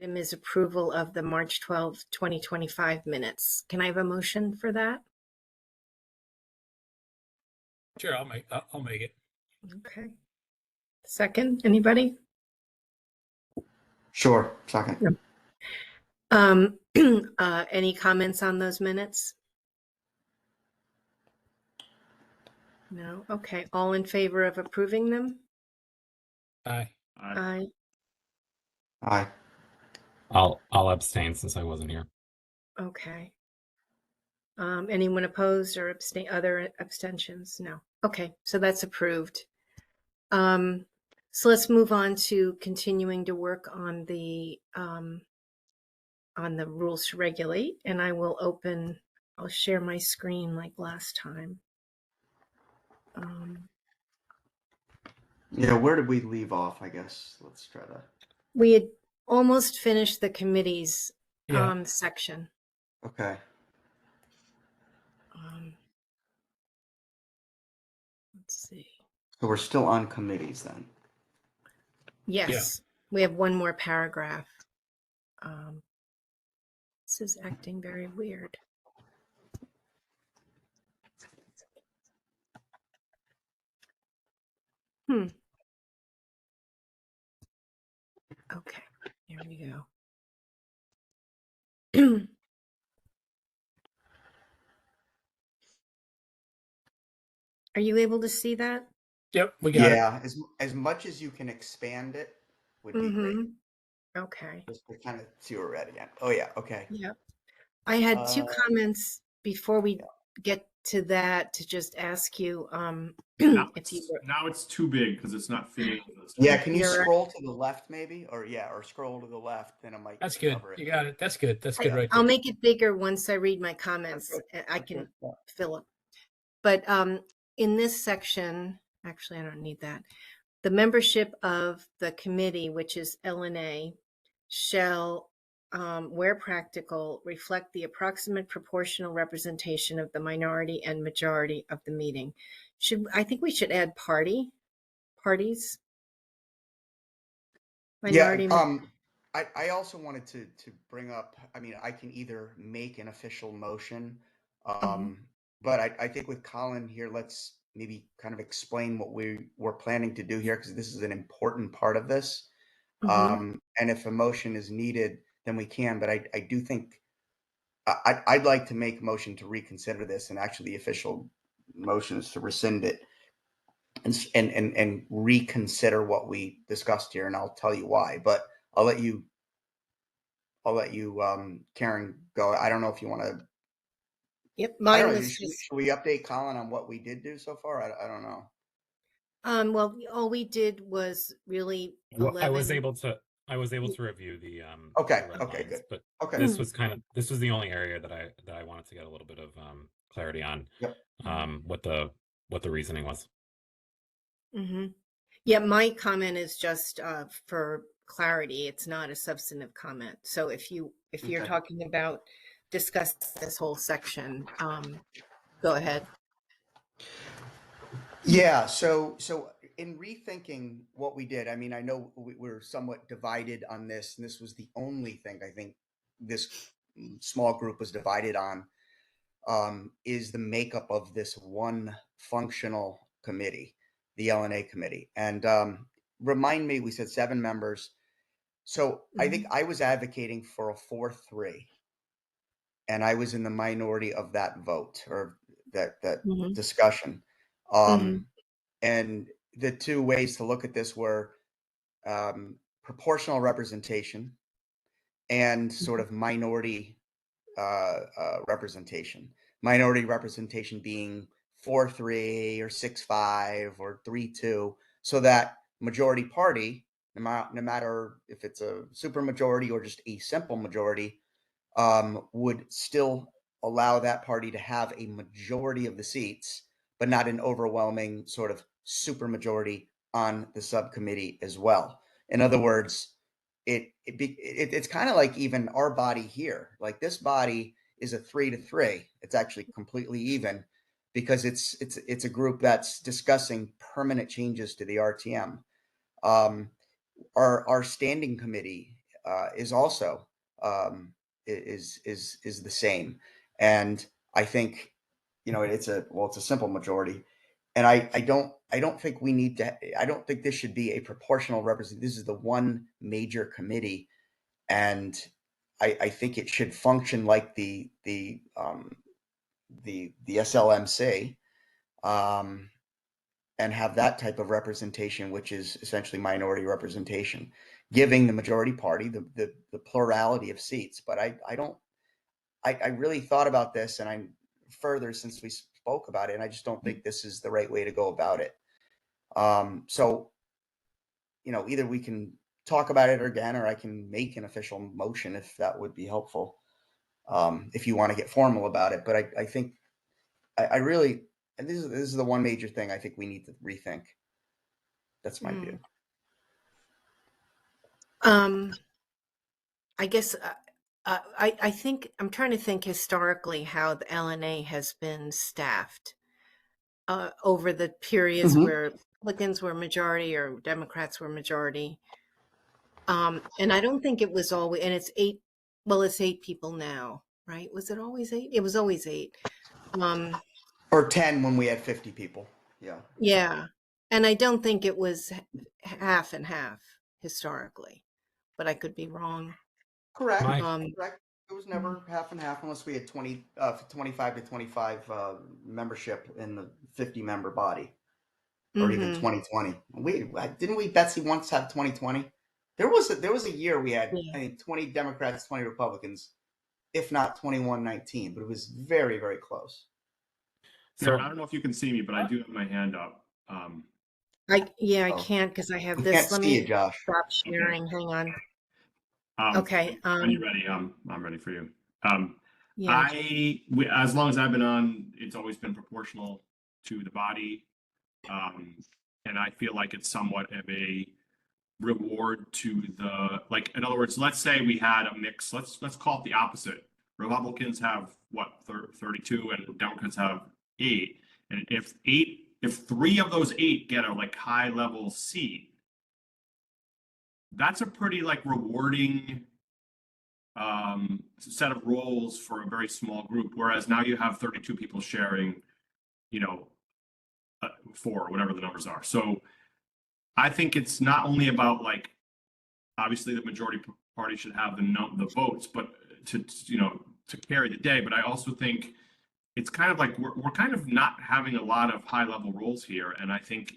is approval of the March 12th, 2025 minutes. Can I have a motion for that? Sure, I'll make it. Okay. Second, anybody? Sure, second. Any comments on those minutes? No. Okay. All in favor of approving them? Aye. Aye. Aye. I'll abstain since I wasn't here. Okay. Anyone opposed or abstain? Other abstentions? No. Okay. So that's approved. So let's move on to continuing to work on the rules to regulate, and I'll share my screen like last time. Yeah, where did we leave off? I guess let's try to. We had almost finished the committees Yeah. section. Okay. Let's see. So we're still on committees then. Yes, we have one more paragraph. This is acting very weird. Okay, here we go. Are you able to see that? Yep, we got it. Yeah, as much as you can expand it would be great. Okay. Just to kind of see where we're at again. Oh yeah, okay. Yep. I had two comments before we get to that to just ask you if you were. Now it's too big because it's not fitting. Yeah, can you scroll to the left maybe? Or scroll to the left, then it might That's good. cover it. You got it. That's good. That's good right there. I'll make it bigger once I read my comments. I can fill it. But in this section, actually, I don't need that. The membership of the committee, which is L&A, shall, where practical, reflect the approximate proportional representation of the minority and majority of the meeting. I think we should add parties. Minority. Yeah. I also wanted to bring up. I mean, I can either make an official motion, but I think with Colin here, let's maybe kind of explain what we're planning to do here, because this is an important part of this. And if a motion is needed, then we can. But I do think I'd like to make a motion to reconsider this, and actually the official motion is to rescind it and reconsider what we discussed here. And I'll tell you why. But I'll let you, Karen, go. I don't know if you want to. Yep, mine was should we update Colin on what we did do so far? I don't know. Well, all we did was really. I was able to review the. Okay. the red Okay. lines, Good. But okay. This was the only area that I wanted to get a little bit of clarity on. Yep. What the reasoning was. Yeah, my comment is just for clarity. It's not a substantive comment. So if you're talking about discuss this whole section, go ahead. Yeah. So in rethinking what we did, I mean, I know we're somewhat divided on this, and this was the only thing I think this small group was divided on, is the makeup of this one functional committee, the L&A committee. And remind me, we said 7 members. So I think I was advocating for a 4-3, and I was in the minority of that vote, or that discussion. And the two ways to look at this were proportional representation and sort of minority representation. Minority representation being 4-3 or 6-5 or 3-2, so that majority party, no matter if it's a super majority or just a simple majority, would still allow that party to have a majority of the seats, but not an overwhelming sort of super majority on the subcommittee as well. In other words, it's kind of like even our body here. Like this body is a 3-3. It's actually completely even, because it's a group that's discussing permanent changes to the RTM. Our standing committee is also is the same. And I think, it's a simple majority. And I don't think we need to. I don't think this should be a proportional representation. This is the one major committee, and I think it should function like the SLMC, and have that type of representation, which is essentially minority representation, giving the majority party the plurality of seats. But I really thought about this, and I further since we spoke about it, and I just don't think this is the right way to go about it. So, either we can talk about it again, or I can make an official motion if that would be helpful. If you want to get formal about it, but I think I really, and this is the one major thing I think we need to rethink. That's my view. I guess I think I'm trying to think historically how the LNA has been staffed over the periods where Republicans were majority or Democrats were majority. And I don't think it was always, and it's 8. Well, it's 8 people now, right? Was it always 8? It was always 8. Or 10 when we had 50 people. Yeah. Yeah. And I don't think it was half and half historically, but I could be wrong. Correct. Mike? Correct. It was never half and half unless we had 25 to 25 membership in the 50 member body, or even 2020. Didn't we, Betsy, once have 2020? There was a year we had, I think, 20 Democrats, 20 Republicans, if not 21-19, but it was very, very close. So I don't know if you can see me, but I do have my hand up. I can't because I have this. Let me stop sharing. Okay. Hang on. Okay. When you're ready, I'm ready for you. Yeah. As long as I've been on, it's always been proportional to the body, and I feel like it's somewhat of a reward to in other words, let's say we had a mix. Let's call it the opposite. Republicans have 32, and Democrats have 8, and if 3 of those 8 get a high level seat, that's a pretty rewarding set of roles for a very small group. Whereas now you have 32 people sharing, 4 or whatever the numbers are. So I think it's not only about obviously the majority party should have the votes, but to carry the day. But I also think it's kind of we're kind of not having a lot of high level roles here, and I think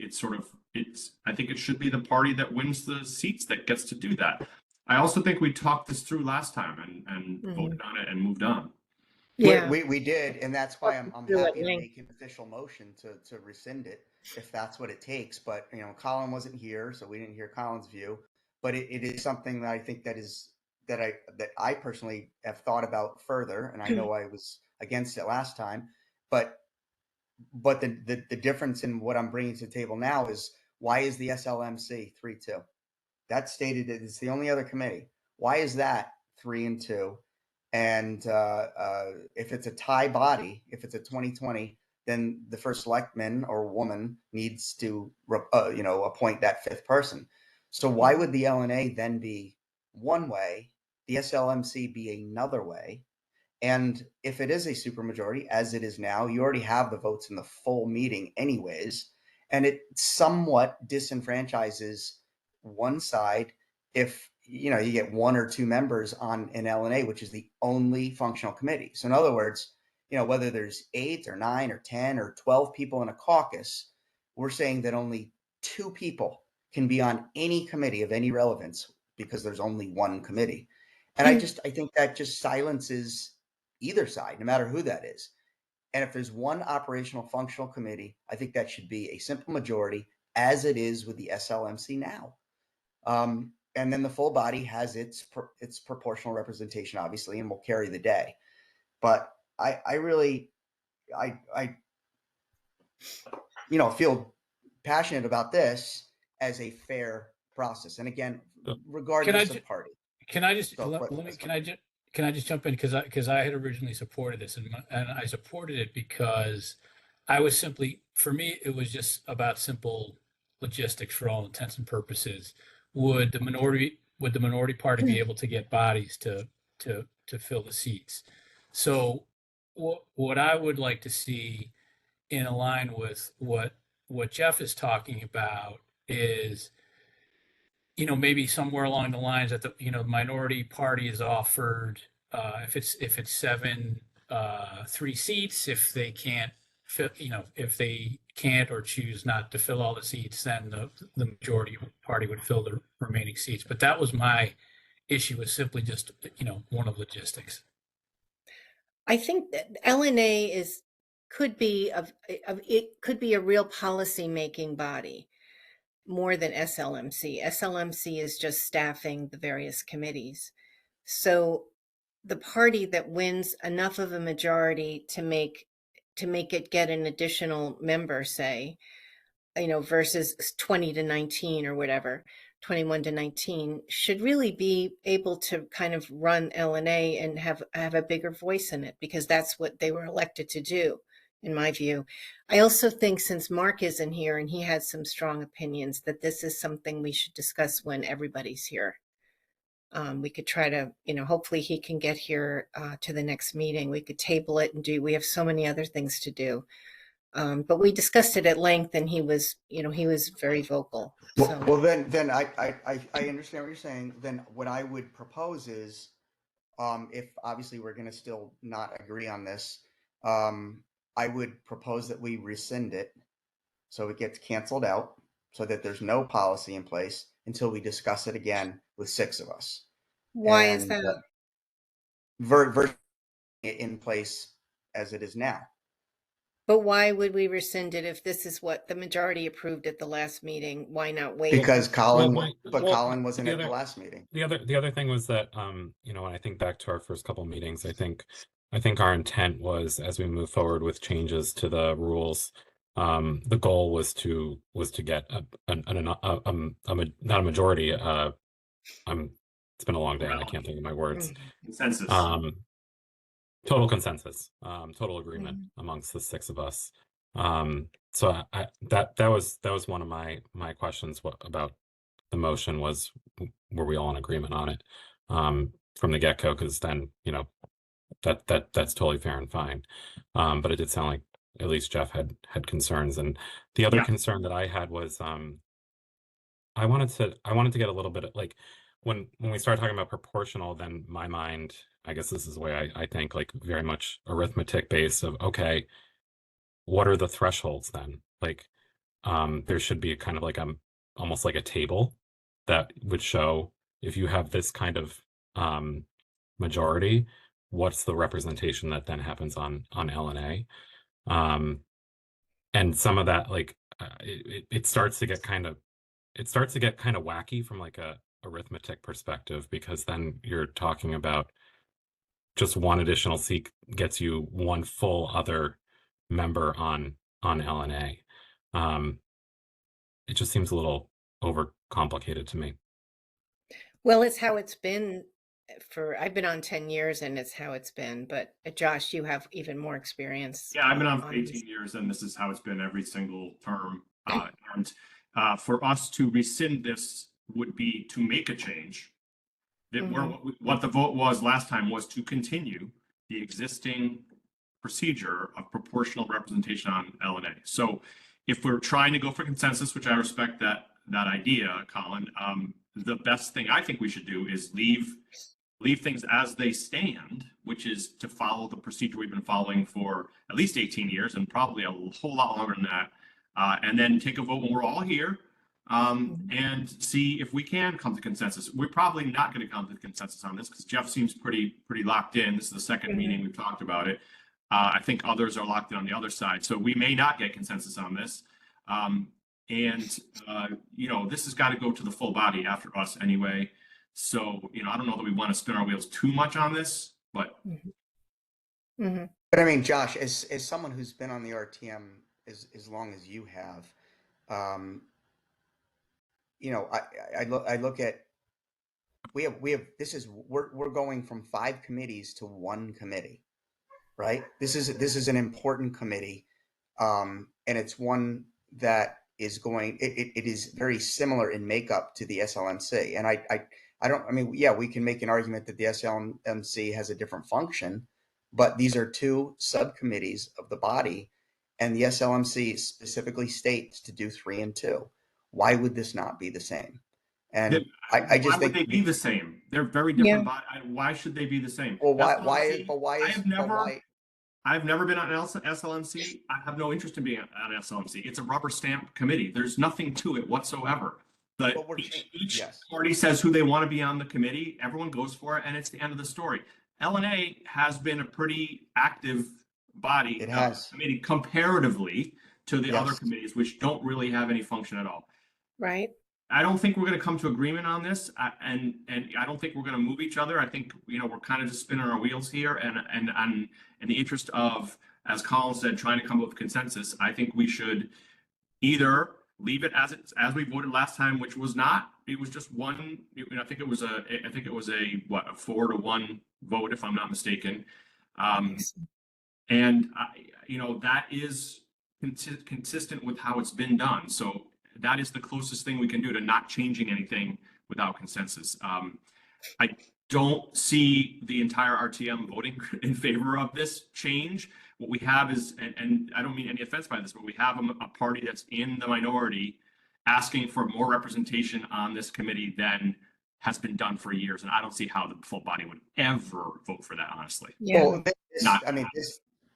I think it should be the party that wins the seats that gets to do that. I also think we talked this through last time and voted on it and moved on. Yeah, we did, and that's why I'm happy to make an official motion to rescind it if that's what it takes. But Colin wasn't here, so we didn't hear Colin's view. But it is something that I think that I personally have thought about further, and I know I was against it last time. But the difference in what I'm bringing to the table now is, why is the SLMC 3-2? That's stated that it's the only other committee. Why is that 3-2? And if it's a tie body, if it's a 2020, then the first selectman or woman needs to, appoint that 5th person. So why would the LNA then be one way, the SLMC be another way? And if it is a supermajority, as it is now, you already have the votes in the full meeting anyways, and it somewhat disenfranchises one side if you get 1 or 2 members on an LNA, which is the only functional committee. So in other words, whether there's 8 or 9 or 10 or 12 people in a caucus, we're saying that only 2 people can be on any committee of any relevance because there's only one committee. And I think that just silences either side, no matter who that is. And if there's one operational functional committee, I think that should be a simple majority, as it is with the SLMC now. And then the full body has its proportional representation, obviously, and will carry the day. But I really feel passionate about this as a fair process. And again, regardless of party. Can I just jump in because I had originally supported this, and I supported it because I was for me it was just about simple logistics for all intents and purposes. Would the would the minority party be able to get bodies to fill the seats? So what I would like to see in line with what Jeff is talking about is, maybe somewhere along the lines that the minority party is offered, if it's seven, 3 seats. If they can't fit, if they can't or choose not to fill all the seats, then the majority party would fill the remaining seats. But that was my issue, was simply just one of logistics. I think that LNA could be it could be a real policy making body more than SLMC. SLMC is just staffing the various committees. So the party that wins enough of a majority to make it get an additional member, say, versus 20 to 19 or whatever, 21 to 19, should really be able to kind of run LNA and have a bigger voice in it, because that's what they were elected to do, in my view. I also think, since Mark isn't here and he had some strong opinions, that this is something we should discuss when everybody's here. We could try to, hopefully he can get here to the next meeting. We could table it and we have so many other things to do. But we discussed it at length, and he was very vocal. So. Well, then I understand what you're saying. Then what I would propose is, if obviously we're going to still not agree on this, I would propose that we rescind it, so it gets canceled out, so that there's no policy in place until we discuss it again with 6 of us. Why is that? In place as it is now. But why would we rescind it if this is what the majority approved at the last meeting? Why not wait? Because Colin wasn't at the last meeting. The other thing was that, when I think back to our first couple of meetings, I think our intent was, as we move forward with changes to the rules, the goal was to get not a majority. It's been a long day and I can't think of my words. Consensus. Total consensus, total agreement amongst the 6 of us. So that was one of my questions about the motion, was, were we all in agreement on it from the get-go? Because then that's totally fair and fine. But it did sound like at least Jeff had concerns, and the other concern that I had was I wanted to get a little bit of, like, when we start talking about proportional, then my mind, I guess this is the way I think, like, very much arithmetic based of, okay, what are the thresholds then? Like, there should be kind of like almost like a table that would show, if you have this kind of majority, what's the representation that then happens on LNA? And some of that, like, it starts to get kind of wacky from like a arithmetic perspective, because then you're talking about just one additional seat gets you one full other member on LNA. It just seems a little overcomplicated to me. Well, it's how it's been I've been on 10 years, and it's how it's been. But Josh, you have even more experience. Yeah, I've been on for 18 years, and this is how it's been every single term. And for us to rescind this would be to make a change. What the vote was last time was to continue the existing procedure of proportional representation on LNA. So if we're trying to go for consensus, which I respect that idea, Colin, the best thing I think we should do is leave things as they stand, which is to follow the procedure we've been following for at least 18 years and probably a whole lot longer than that, and then take a vote when we're all here, and see if we can come to consensus. We're probably not going to come to consensus on this, because Jeff seems pretty locked in. This is the second meeting we've talked about it. I think others are locked in on the other side, so we may not get consensus on this. This has got to go to the full body after us anyway. So, I don't know that we want to spin our wheels too much on this, but. But I mean, Josh, as someone who's been on the RTM as long as you have, I look at, we're going from 5 committees to 1 committee, right? This is an important committee, and it's one that is it is very similar in makeup to the SLMC. And I mean, yeah, we can make an argument that the SLMC has a different function, but these are two subcommittees of the body, and the SLMC specifically states to do 3 and 2. Why would this not be the same? And I just why think would they be the same? They're very different. Why should they be the same? well, SLMC, why I've never been on SLMC. I have no interest in being on SLMC. It's a rubber stamp committee. There's nothing to it whatsoever. But each yes. party says who they want to be on the committee. Everyone goes for it, and it's the end of the story. LNA has been a pretty active body, It has. committee comparatively to the Yes. other committees, which don't really have any function at all. Right. I don't think we're going to come to agreement on this, and I don't think we're going to move each other. I think we're kind of just spinning our wheels here, and in the interest of, as Colin said, trying to come up with consensus. I think we should either leave it as we voted last time, which was not. It was just one. I think it was a 4-1 vote, if I'm not mistaken. And that is consistent with how it's been done. So that is the closest thing we can do to not changing anything without consensus. I don't see the entire RTM voting in favor of this change. What we have is, and I don't mean any offense by this, but we have a party that's in the minority asking for more representation on this committee than has been done for years. And I don't see how the full body would ever vote for that, honestly. Yeah. Well,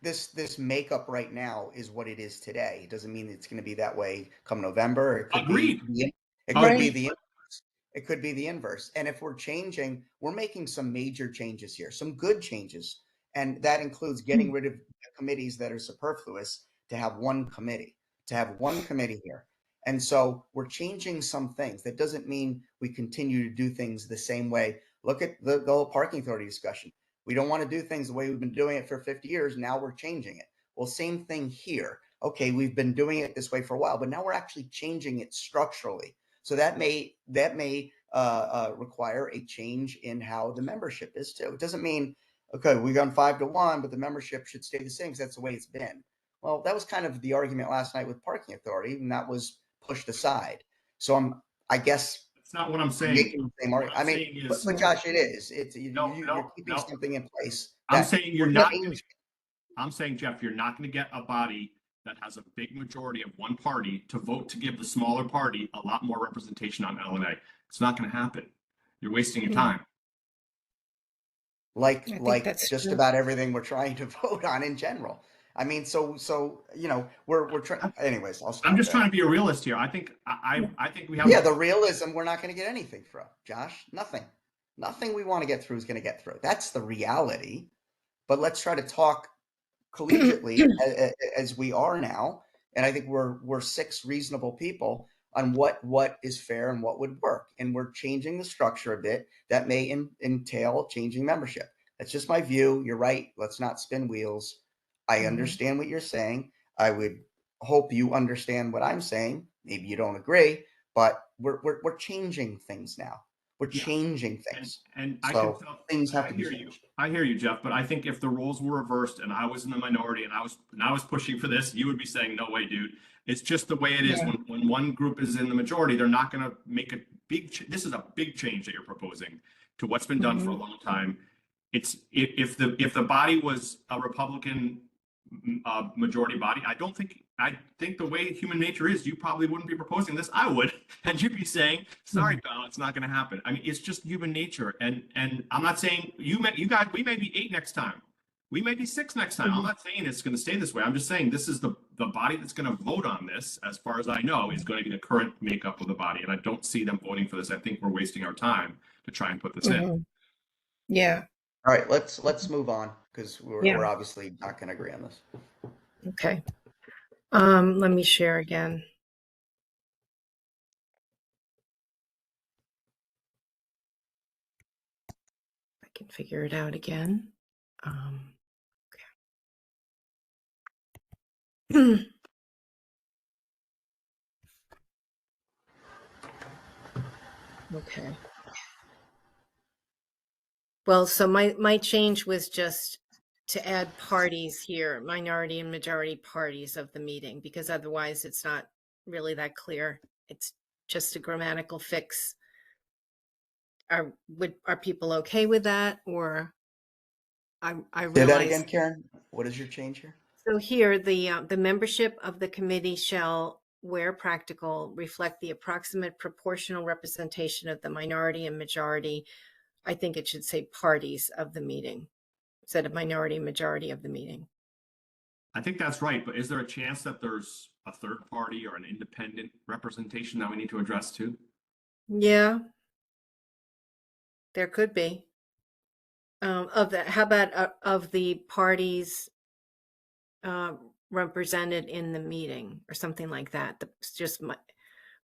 this makeup right now is what it is today. It doesn't mean it's going to be that way come November. It could Agreed. It could be the inverse. And if we're changing, we're making some major changes here, some good changes. And that includes getting rid of committees that are superfluous to have one committee here. And so we're changing some things. That doesn't mean we continue to do things the same way. Look at the whole parking authority discussion. We don't want to do things the way we've been doing it for 50 years. Now we're changing it. Well, same thing here. Okay, we've been doing it this way for a while, but now we're actually changing it structurally. So that may require a change in how the membership is too. It doesn't mean, okay, we've gone 5-1, but the membership should stay the same because that's the way it's been. Well, that was kind of the argument last night with parking authority, and that was pushed aside. So I guess it's not what I'm saying. I mean, but Josh, it is. You're keeping something in place. I'm saying you're not. I'm saying, Jeff, you're not going to get a body that has a big majority of one party to vote to give the smaller party a lot more representation on LNA. It's not going to happen. You're wasting your time. Like just true. About everything we're trying to vote on in general. I mean, so we're trying. Anyways, I'm just trying to be a realist here. I think we have. Yeah, the realism. We're not going to get anything through, Josh. Nothing we want to get through is going to get through. That's the reality. But let's try to talk collegiately as we are now. And I think we're 6 reasonable people on what is fair and what would work. And we're changing the structure a bit. That may entail changing membership. That's just my view. You're right. Let's not spin wheels. I understand what you're saying. I would hope you understand what I'm saying. Maybe you don't agree, but we're changing things now. We're changing things. And so I can tell, things have to be changed. I hear you, Jeff, but I think if the roles were reversed and I was in the minority and I was pushing for this, you would be saying, no way, dude. It's just the way it is. When one group is in the majority, they're not going to make a big this is a big change that you're proposing to what's been done for a long time. It's if the body was a Republican majority body, I think the way human nature is, you probably wouldn't be proposing this. I would, and you'd be saying, sorry, pal, it's not going to happen. I mean, it's just human nature. And I'm not saying you guys, we may be 8 next time. We may be 6 next time. I'm not saying it's going to stay this way. I'm just saying this is the body that's going to vote on this, as far as I know, is going to be the current makeup of the body. And I don't see them voting for this. I think we're wasting our time to try and put this in. Yeah. All right, let's move on because we're obviously not going to agree on this. Okay. Let me share again. I can figure it out again. Okay. Okay. Well, so my change was just to add parties here, minority and majority parties of the meeting, because otherwise it's not really that clear. It's just a grammatical fix. are people okay with that? Or I Say that realize. again, Karen. What is your change here? So here, the membership of the committee shall, where practical, reflect the approximate proportional representation of the minority and majority. I think it should say parties of the meeting instead of minority and majority of the meeting. I think that's right, but is there a chance that there's a third party or an independent representation that we need to address too? Yeah, there could be. How about of the parties represented in the meeting or something like that? Just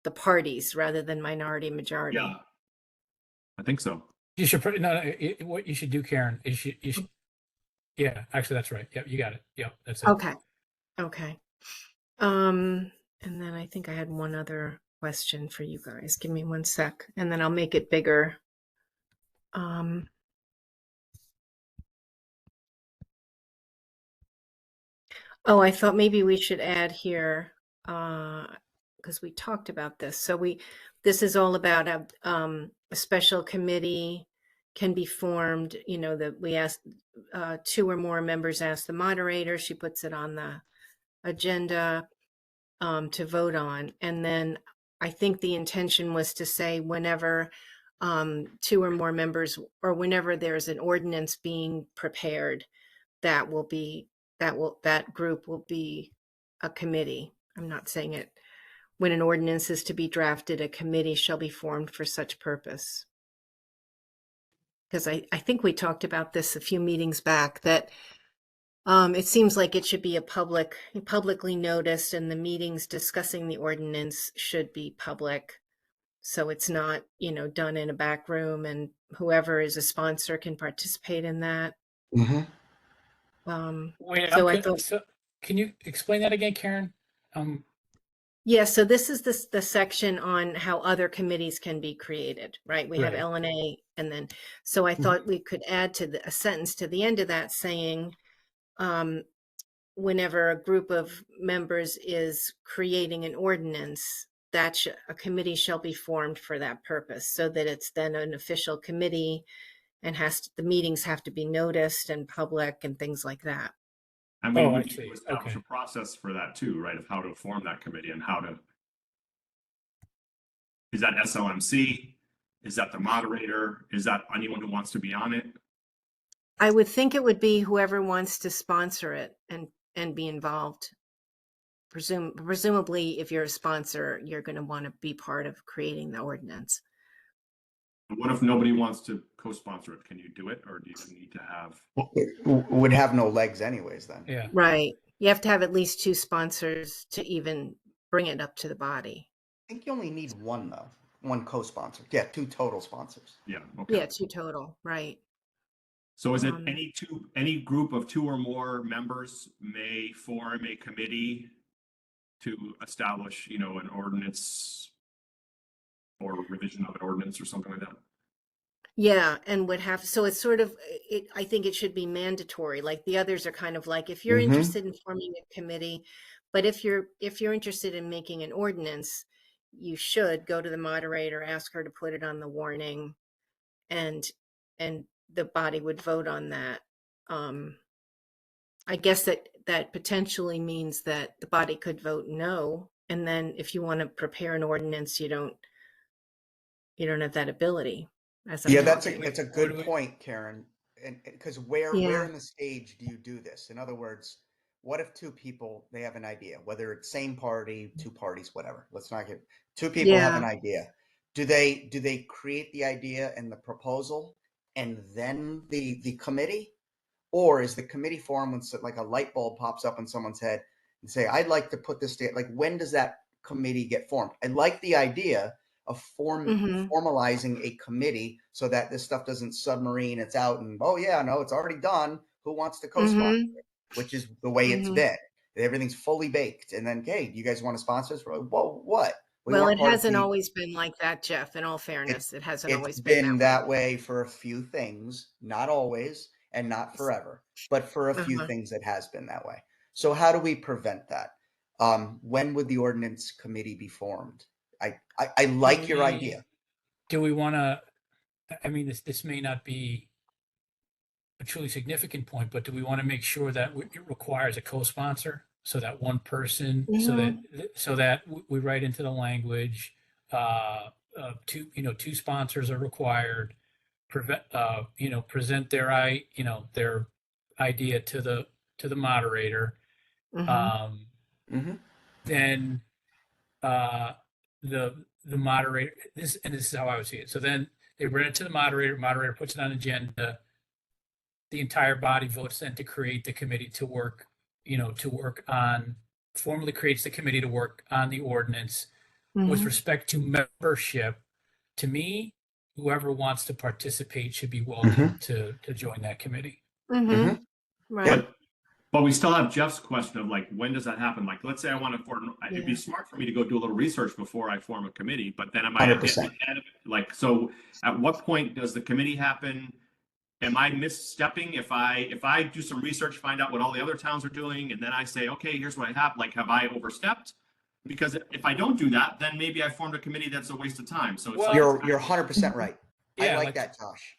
the parties rather than minority majority. Yeah, I think so. You should put what you should do, Karen, is you should, yeah, actually that's right. Yep, you got it. Yep, that's it. Okay. And then I think I had one other question for you guys. Give me one sec, and then I'll make it bigger. Oh, I thought maybe we should add here, because we talked about this. So this is all about a special committee can be formed, that we ask 2 or more members ask the moderator, she puts it on the agenda to vote on. And then I think the intention was to say whenever 2 or more members, or whenever there's an ordinance being prepared, that group will be a committee. I'm not saying it. When an ordinance is to be drafted, a committee shall be formed for such purpose. Because I think we talked about this a few meetings back, that it seems like it should be publicly noticed, and the meetings discussing the ordinance should be public. So it's not, done in a back room, and whoever is a sponsor can participate in that. Mm-hmm. Wait, So can you explain that again, Karen? Yeah, so this is the section on how other committees can be created, right? We have Right. LNA, and then, so I thought we could add to a sentence to the end of that saying, whenever a group of members is creating an ordinance, that a committee shall be formed for that purpose, so that it's then an official committee, and the meetings have to be noticed and public and things like that. I mean, we I need see. to establish Okay. a process for that too, right? Of how to form that committee and how to. Is that SLMC? Is that the moderator? Is that anyone who wants to be on it? I would think it would be whoever wants to sponsor it and be involved. Presumably, if you're a sponsor, you're going to want to be part of creating the ordinance. What if nobody wants to co-sponsor it? Can you do it, or do you need to have? It would have no legs anyways then. Yeah. Right. You have to have at least 2 sponsors to even bring it up to the body. I think you only need one though. One co-sponsor. Yeah, 2 total sponsors. Yeah. Okay. Yeah, 2 total. Right. So is it any group of 2 or more members may form a committee to establish, an ordinance or revision of an ordinance or something like that? Yeah, and so it's sort of, I think it should be mandatory. Like the others are kind of like, if you're interested in forming a committee, but if you're interested in making an ordinance, you should go to the moderator, ask her to put it on the warning, and the body would vote on that. I guess that potentially means that the body could vote no, and then if you want to prepare an ordinance, you don't have that ability. Yeah, that's a good point, Karen. And because where in the stage do you do this? In other words, what if 2 people, they have an idea, whether it's same party, 2 parties, whatever. Let's not get 2 people have an idea. Do they create the idea and the proposal and then the committee? Or is the committee formed when like a light bulb pops up in someone's head and say, I'd like to put this like, when does that committee get formed? I like the idea of formalizing a committee so that this stuff doesn't submarine, it's out and, oh yeah, no, it's already done. Who wants to co-sponsor it? Which is the way it's been. Everything's fully baked. And then, hey, do you guys want to sponsor us? Whoa, what? Well, it hasn't always been like that, Jeff, in all fairness. It hasn't always been that way for a few things, not always and not forever, but for a few things it has been that way. So how do we prevent that? When would the ordinance committee be formed? I like your idea. Do we want to, I mean, this may not be a truly significant point, but do we want to make sure that it requires a co-sponsor so that one person, so that we write into the language, two sponsors are required, present their idea to the moderator. Mm-hmm. Then the moderator, this is how I would see it. So then they bring it to the moderator puts it on agenda. The entire body votes then to create the committee to work formally creates the committee to work on the ordinance. With respect to membership, to me, whoever wants to participate should be welcome to join that committee. Right. But we still have Jeff's question of like, when does that happen? Like, let's say I want to form, it'd be smart for me to go do a little research before I form a committee, but then am I at the end of it? Like, so at what point does the committee happen? Am I misstepping if I do some research, find out what all the other towns are doing, and then I say, okay, here's what I have, like, have I overstepped? Because if I don't do that, then maybe I formed a committee that's a waste of time. So it's you're 100% right. Yeah, I like that, Josh.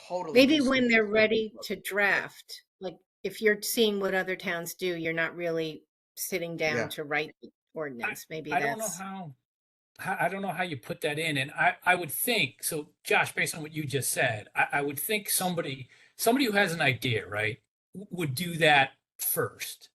Totally. Maybe when they're ready to draft, like if you're seeing what other towns do, you're not really sitting down to write the ordinance. Maybe I don't know how you put that in. And I would think, so Josh, based on what you just said, I would think somebody who has an idea, right, would do that first,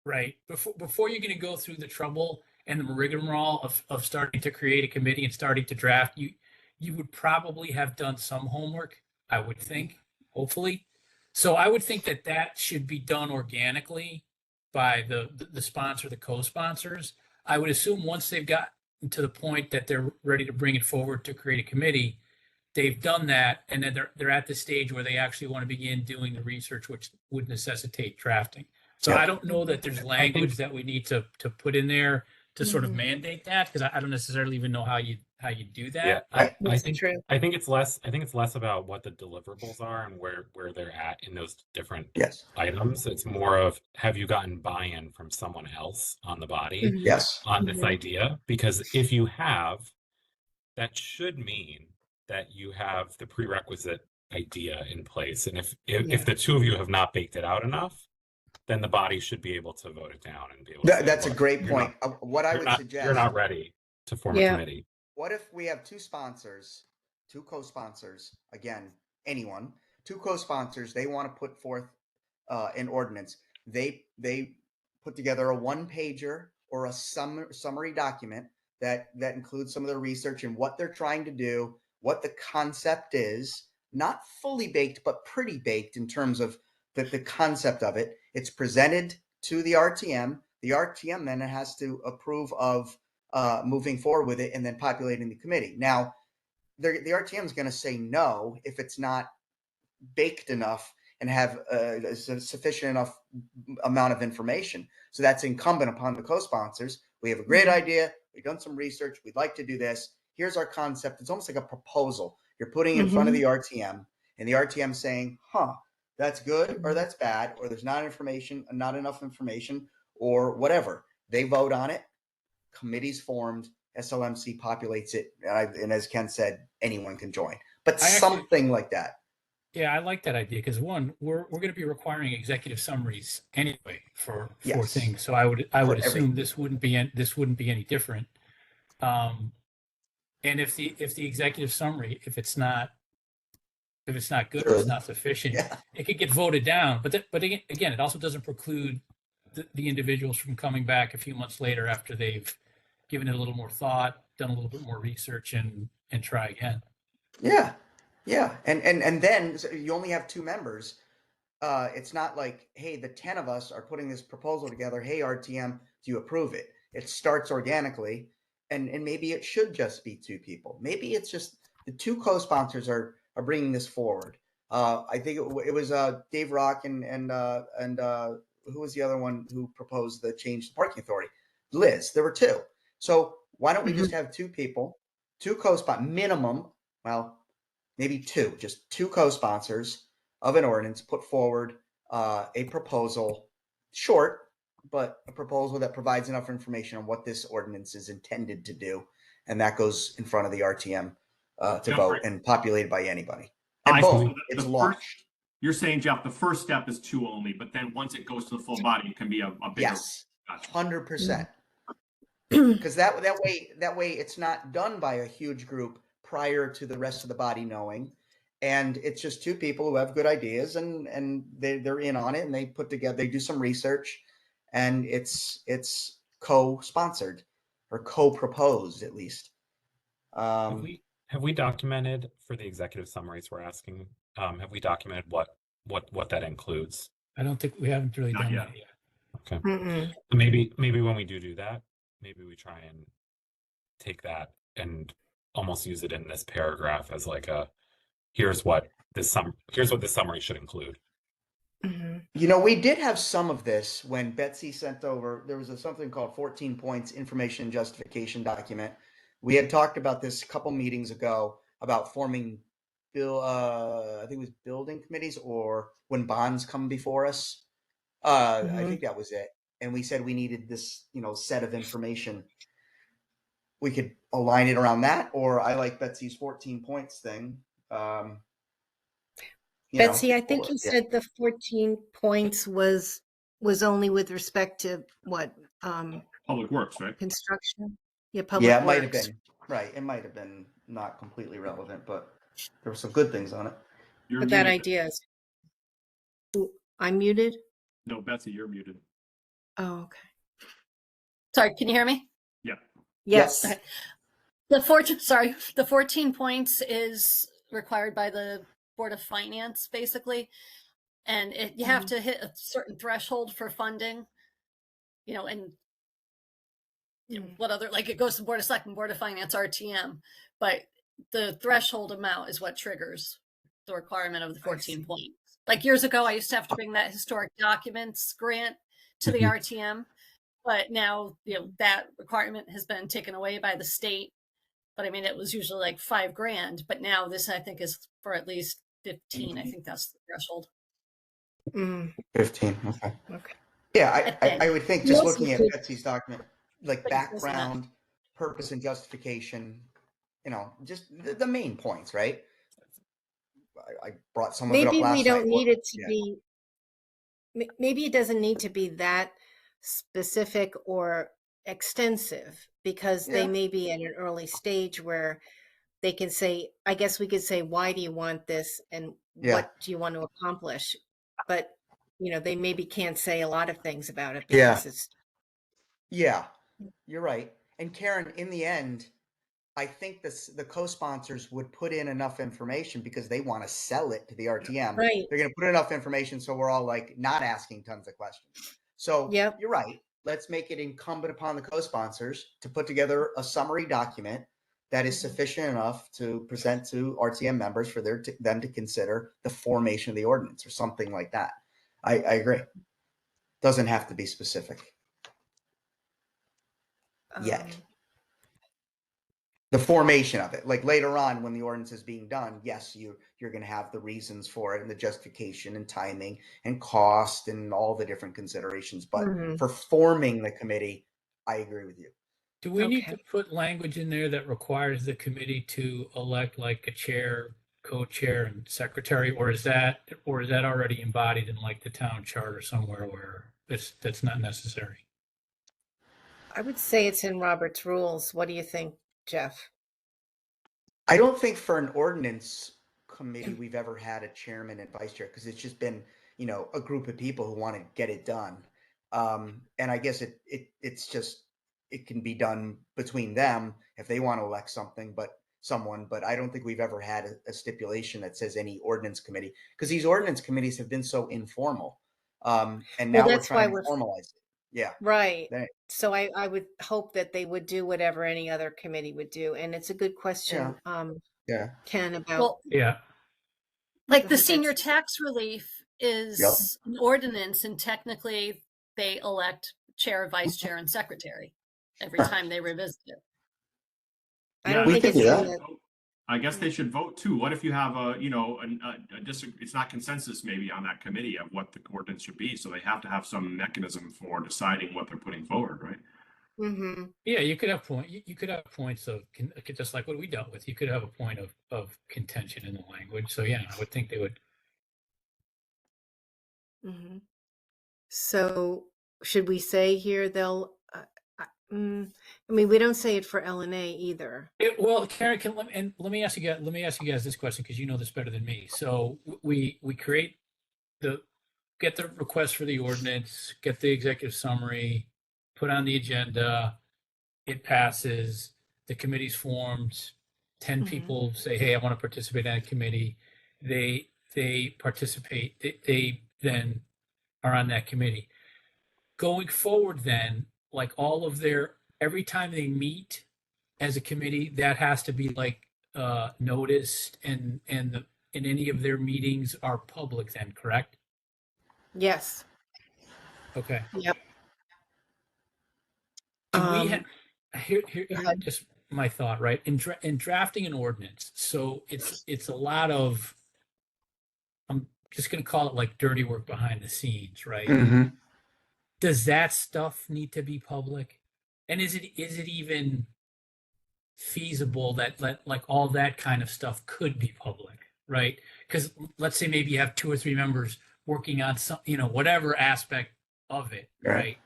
right? Before you're going to go through the trouble and the rigmarole of starting to create a committee and starting to draft, you would probably have done some homework, I would think, hopefully. So I would think that should be done organically by the sponsor, the co-sponsors. I would assume once they've got to the point that they're ready to bring it forward to create a committee, they've done that, and then they're at the stage where they actually want to begin doing the research, which would necessitate drafting. So I don't know that there's language that we need to put in there to sort of mandate that, because I don't necessarily even know how you do that. Yeah, I think it's less about what the deliverables are and where they're at in those different items. It's more of, have you gotten buy-in from someone else on the body on this idea? Because if you have, that should mean that you have the prerequisite idea in place. And if the two of you have not baked it out enough, then the body should be able to vote it down and be able to say, that's a great point. What I would suggest, you're not ready to form a committee. What if we have two sponsors, two co-sponsors, again, anyone, two co-sponsors, they want to put forth an ordinance. They put together a one-pager or a summary document that includes some of the research and what they're trying to do, what the concept is, not fully baked, but pretty baked in terms of the concept of it. It's presented to the RTM. The RTM then has to approve of moving forward with it and then populating the committee. Now, the RTM is going to say no if it's not baked enough and have a sufficient enough amount of information. So that's incumbent upon the co-sponsors. We have a great idea. We've done some research. We'd like to do this. Here's our concept. It's almost like a proposal you're putting in front of the RTM, and the RTM saying, that's good or that's bad, or there's not enough information, or whatever. They vote on it. Committee's formed. SLMC populates it, and as Ken said, anyone can join. But something like that. Yeah, I like that idea, because one, we're going to be requiring executive summaries anyway for things. So I would assume this wouldn't be any different. And if the executive summary, if it's not good or it's not sufficient, it could get voted down. But again, it also doesn't preclude the individuals from coming back a few months later after they've given it a little more thought, done a little bit more research, and try again. Yeah. And then you only have two members. It's not like, hey, the 10 of us are putting this proposal together. Hey, RTM, do you approve it? It starts organically, and maybe it should just be two people. Maybe it's just the two co-sponsors are bringing this forward. I think it was Dave Rock and who was the other one who proposed the change to parking authority? Liz. There were two. So why don't we just have two people, two co-sponsors, minimum? Well, maybe two, just two co-sponsors of an ordinance, put forward a proposal, short, but a proposal that provides enough information on what this ordinance is intended to do. And that goes in front of the RTM to vote and populated by anybody. And I boom, see. it's launched. You're saying, Jeff, the first step is 2 only, but then once it goes to the full body, it can be a bigger. Yes, Gotcha. 100%. Because that way it's not done by a huge group prior to the rest of the body knowing, and it's just 2 people who have good ideas and they're in on it, and they do some research, and it's co-sponsored or co-proposed at least. Have we documented for the executive summaries we're asking? Have we documented what that includes? I don't think we haven't really Not done yet. that yet. Okay. Mm-mm. Maybe when we do that, maybe we try and take that and almost use it in this paragraph as like here's what this summary should include. Mm-hmm. We did have some of this when Betsy sent over. There was something called 14 points information justification document. We had talked about this a couple meetings ago about forming I think it was building committees, or when bonds come before us. I think that was it. And we said we needed this, set of information. We could align it around that, or I like Betsy's 14 points thing. Betsy, I think you said the 14 points was only with respect to what? Public Works, right? Construction? Yeah, public it works. might have been. Right. It might have been not completely relevant, but there were some good things on it. But that idea is. Ooh, I'm muted? No, Betsy, you're muted. Oh, okay. Sorry, can you hear me? Yeah. Yes. Okay. The 14 points is required by the Board of Finance, basically. And you have to hit a certain threshold for funding, and what other, like it goes to Board of Selectmen, Board of Finance, RTM, but the threshold amount is what triggers the requirement of the 14 points. Like years ago, I used to have to bring that historic documents grant to the RTM, but now, that requirement has been taken away by the state. But I mean, it was usually like $5,000, but now this, I think, is for at least 15. I think that's the threshold. 15. Okay. Yeah, I would think just looking at Betsy's document, like background, purpose, and justification, just the main points, right? I brought some of it up last night. Maybe we don't need it to be. Maybe it doesn't need to be that specific or extensive, because they may be at an early stage where they can say, I guess we could say, why do you want this and what do you want to accomplish? But, they maybe can't say a lot of things about it because it's. Yeah, you're right. And Karen, in the end, I think the co-sponsors would put in enough information because they want to sell it to the RTM. Right. They're going to put enough information so we're all like not asking tons of questions. So you're right. Let's make it incumbent upon the co-sponsors to put together a summary document that is sufficient enough to present to RTM members for them to consider the formation of the ordinance or something like that. I agree. Doesn't have to be specific yet. The formation of it, like later on when the ordinance is being done, yes, you're going to have the reasons for it and the justification and timing and cost and all the different considerations. But for forming the committee, I agree with you. Do we need to put language in there that requires the committee to elect like a chair, co-chair, and secretary, or is that already embodied in like the town charter somewhere where that's not necessary? I would say it's in Robert's rules. What do you think, Jeff? I don't think for an ordinance committee we've ever had a chairman and vice chair, because it's just been, a group of people who want to get it done. And I guess it can be done between them if they want to elect someone, but I don't think we've ever had a stipulation that says any ordinance committee, because these ordinance committees have been so informal. And now we're trying to formalize it. Yeah. Right. So I would hope that they would do whatever any other committee would do. And it's a good question, Ken, about. Like the senior tax relief is an ordinance, and technically they elect chair, vice chair, and secretary every time they revisit it. I don't think it's I guess they should vote too. What if you have it's not consensus maybe on that committee of what the ordinance should be, so they have to have some mechanism for deciding what they're putting forward, right? Mm-hmm. Yeah, you could have you could have points of just like what we dealt with. You could have a point of contention in the language. So yeah, I would think they would. Mm-hmm. So should we say here they'll? I mean, we don't say it for LNA either. Well, Karen, let me ask you guys this question because you know this better than me. So we create get the request for the ordinance, get the executive summary, put on the agenda. It passes. The committee's formed. 10 Mhm. people say, "Hey, I want to participate in a committee." They participate. They then are on that committee. Going forward, then, like all of their every time they meet as a committee, that has to be like noticed, and any of their meetings are public. Then, correct? Yes. Okay. Yep. Do we have Go here ahead. just my thought, right? In drafting an ordinance, so it's a lot of I'm just going to call it like dirty work behind the scenes, right? Mm-hmm. Does that stuff need to be public? And is it even feasible that like all that kind of stuff could be public, right? Because let's say maybe you have 2 or 3 members working on some, whatever aspect of it, Right. right?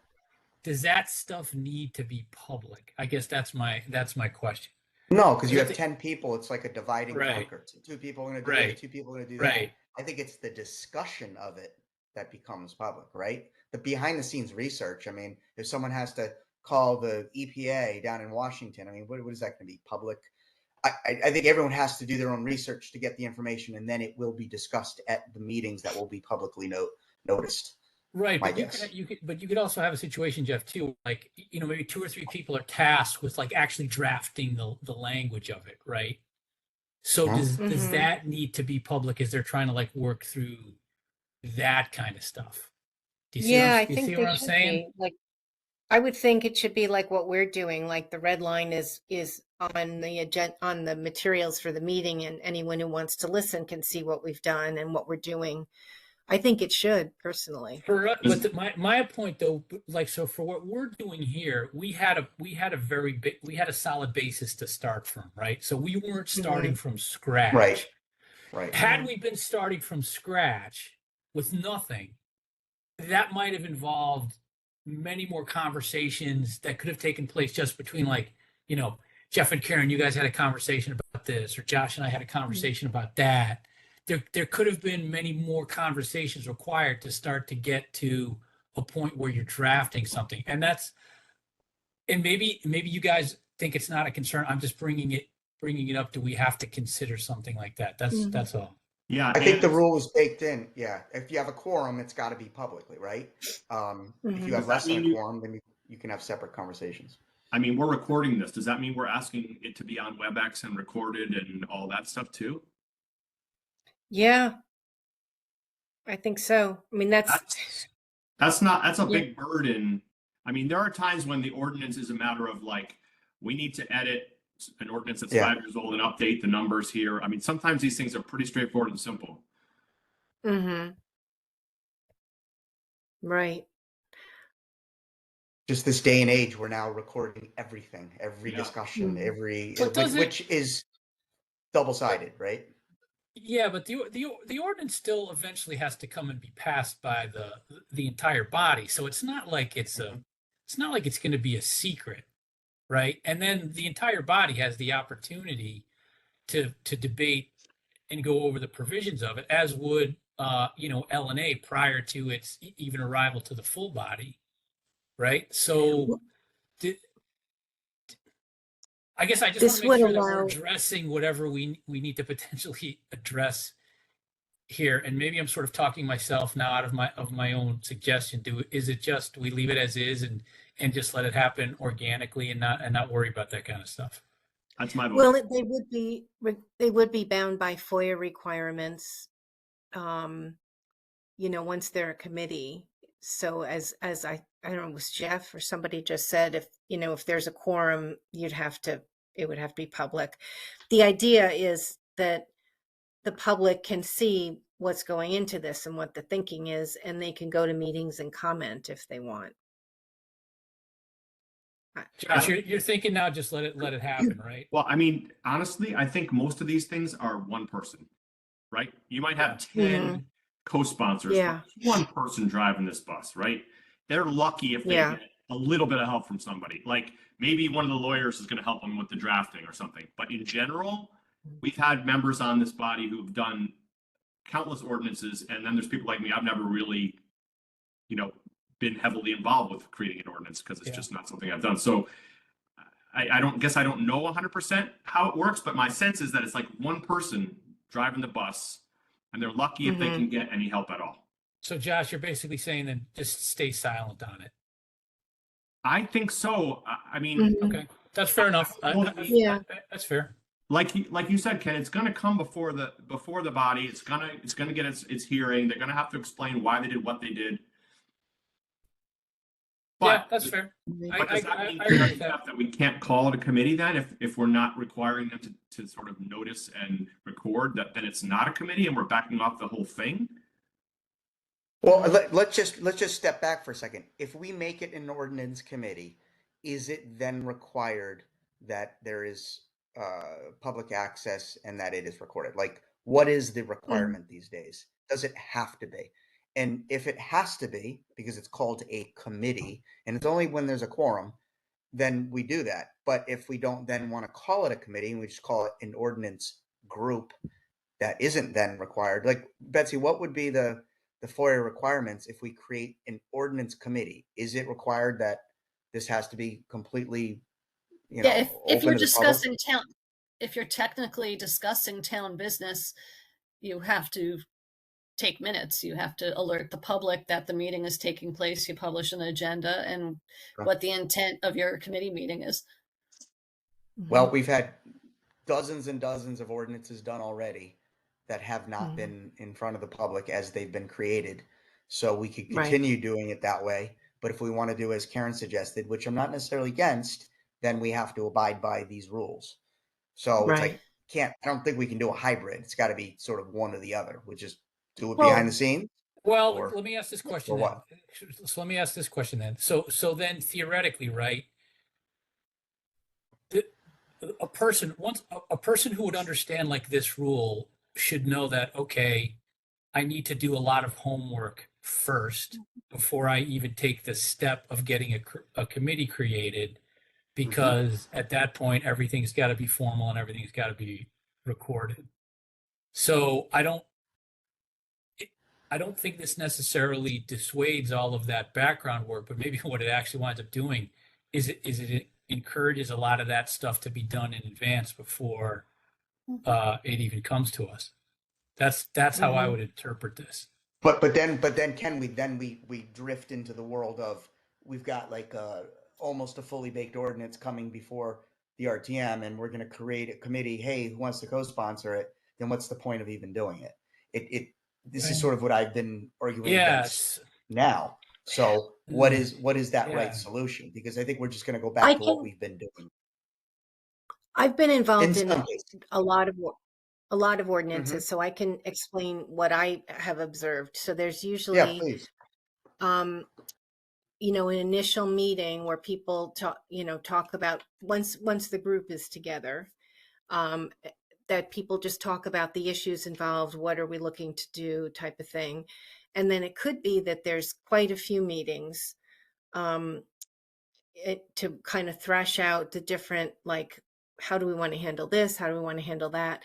Does that stuff need to be public? I guess that's my question. No, because you I have think- 10 people. It's like a divide and Right, conquer. 2 people are going to do right, this. 2 people are going to do right. that. I think it's the discussion of it that becomes public, right? The behind the scenes research. I mean, if someone has to call the EPA down in Washington, I mean, what is that going to be public? I think everyone has to do their own research to get the information, and then it will be discussed at the meetings that will be publicly noticed. Right, My but guess. you could also have a situation, Jeff, too, like maybe 2 or 3 people are tasked with like actually drafting the language of it, right? So Huh? does Mhm. that need to be public as they're trying to like work through that kind of stuff? Do you see Yeah, I do you think see they what I'm should saying? be. Like, I would think it should be like what we're doing. Like the red line is on the agenda, on the materials for the meeting, and anyone who wants to listen can see what we've done and what we're doing. I think it should, personally. But my point though, like so for what we're doing here, we had a solid basis to start from, right? So we weren't starting from scratch. Right. Right. Had we been starting from scratch with nothing, that might have involved many more conversations that could have taken place just between like, Jeff and Karen, you guys had a conversation about this, or Josh and I had a conversation about that. There could have been many more conversations required to start to get to a point where you're drafting something. And maybe you guys think it's not a concern. I'm just bringing it up. Do we have to consider something like that? That's all. Yeah, I think the and rule is baked in. Yeah. If you have a quorum, it's got to be publicly, right? If you have Does that less than a mean quorum, then you can have separate conversations. I mean, we're recording this. Does that mean we're asking it to be on WebEx and recorded and all that stuff too? Yeah, I think so. I mean, that's That's a Yeah. big burden. I mean, there are times when the ordinance is a matter of like, we need to edit an ordinance that's Yeah. 5 years old and update the numbers here. I mean, sometimes these things are pretty straightforward and simple. right. Just this day and age, we're now recording everything, every Yeah. discussion, But does it- which is double-sided, right? Yeah, but the ordinance still eventually has to come and be passed by the entire body. So it's not like it's going to be a secret, right? And then the entire body has the opportunity to debate and go over the provisions of it, as would LNA prior to its even arrival to the full body, right? So I guess I just want This to make would sure that we're allow, addressing whatever we need to potentially address here. And maybe I'm sort of talking myself now out of my own suggestion. Is it just we leave it as is and just let it happen organically and not worry about that kind of stuff? That's my vote. well, they would be bound by FOIA requirements, once they're a committee. So as I don't know, it was Jeff or somebody just said, if there's a quorum, it would have to be public. The idea is that the public can see what's going into this and what the thinking is, and they can go to meetings and comment if they want. Josh, you're thinking now, just let it happen, right? Well, I mean, honestly, I think most of these things are one person, right? You might have 10 co-sponsors, Yeah. but there's one person driving this bus, right? They're lucky if they Yeah. get a little bit of help from somebody. Like maybe one of the lawyers is going to help them with the drafting or something. But in general, we've had members on this body who've done countless ordinances, and then there's people like me. I've never really, been heavily involved with creating an ordinance because it's just not something I've done. So I don't know 100% how it works, but my sense is that it's like one person driving the bus, and they're lucky if they can get any help at all. So Josh, you're basically saying then just stay silent on it. I think so. I mean, okay, that's fair enough. Yeah. That's fair. Like you said, Ken, it's going to come before the body. It's going to get its hearing. They're going to have to explain why they did what they did. But, yeah, that's fair. But does that mean that we can't call it a committee then if we're not requiring them to sort of notice and record that then it's not a committee and we're backing off the whole thing? Well, let's just step back for a second. If we make it an ordinance committee, is it then required that there is public access and that it is recorded? Like, what is the requirement these days? Does it have to be? And if it has to be, because it's called a committee, and it's only when there's a quorum, then we do that. But if we don't then want to call it a committee and we just call it an ordinance group that isn't then required, like Betsy, what would be the FOIA requirements if we create an ordinance committee? Is it required that this has to be completely, if you're open to the discussing public? town, if you're technically discussing town business, you have to take minutes. You have to alert the public that the meeting is taking place. You publish an agenda and what the intent of your committee meeting is. Well, we've had dozens and dozens of ordinances done already that have not been in front of the public as they've been created. So we could continue doing it that way. But if we want to do as Karen suggested, which I'm not necessarily against, then we have to abide by these rules. So it's like, I don't think we can do a hybrid. It's got to be sort of one or the other, which is do it behind the scenes. Well, let me ask this question. Or what? So let me ask this question then. So then theoretically, right? A person who would understand like this rule should know that, okay, I need to do a lot of homework first before I even take the step of getting a committee created, because at that point everything's got to be formal and everything's got to be recorded. So I don't think this necessarily dissuades all of that background work, but maybe what it actually winds up doing is it encourages a lot of that stuff to be done in advance before it even comes to us. That's how I would interpret this. But then Ken, we drift into the world of, we've got like almost a fully baked ordinance coming before the RTM, and we're going to create a committee. Hey, who wants to co-sponsor it? Then what's the point of even doing it? This is sort of what I've been arguing against now. So what is that right solution? Because I think we're just going to go back to what we've been doing. I've been involved in a lot of ordinances, so I can explain what I have observed. So there's usually, an initial meeting where people talk about once the group is together, that people just talk about the issues involved, what are we looking to do, type of thing. And then it could be that there's quite a few meetings to kind of thrash out the different, like, how do we want to handle this? How do we want to handle that?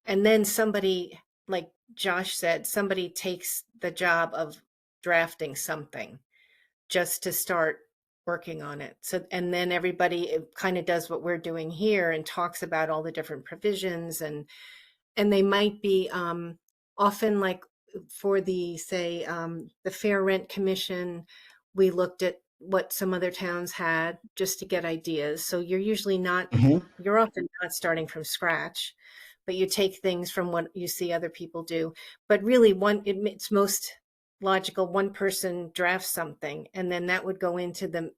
And then somebody, like Josh said, somebody takes the job of drafting something just to start working on it. So, and then everybody kind of does what we're doing here and talks about all the different provisions, and they might be often, like for the, say, the Fair Rent Commission, we looked at what some other towns had just to get ideas. So you're usually not, you're often not starting from scratch, but you take things from what you see other people do. But really, it's most logical, one person drafts something, and then that would go into the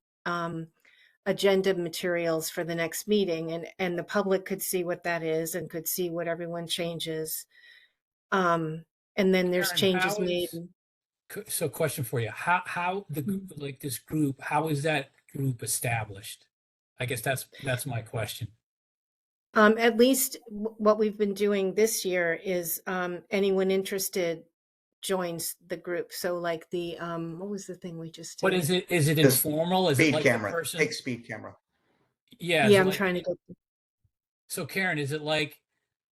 agenda materials for the next meeting, and the public could see what that is and could see what everyone changes. And then there's changes made. So question for you, how the like this group, how is that group established? I guess that's my question. At least what we've been doing this year is anyone interested joins the group. So like the what was the thing we just did? What is it? Is it This informal? Is it speed like camera. the person? Take speed camera. Yeah. Yeah, I'm trying to go. So Karen, is it like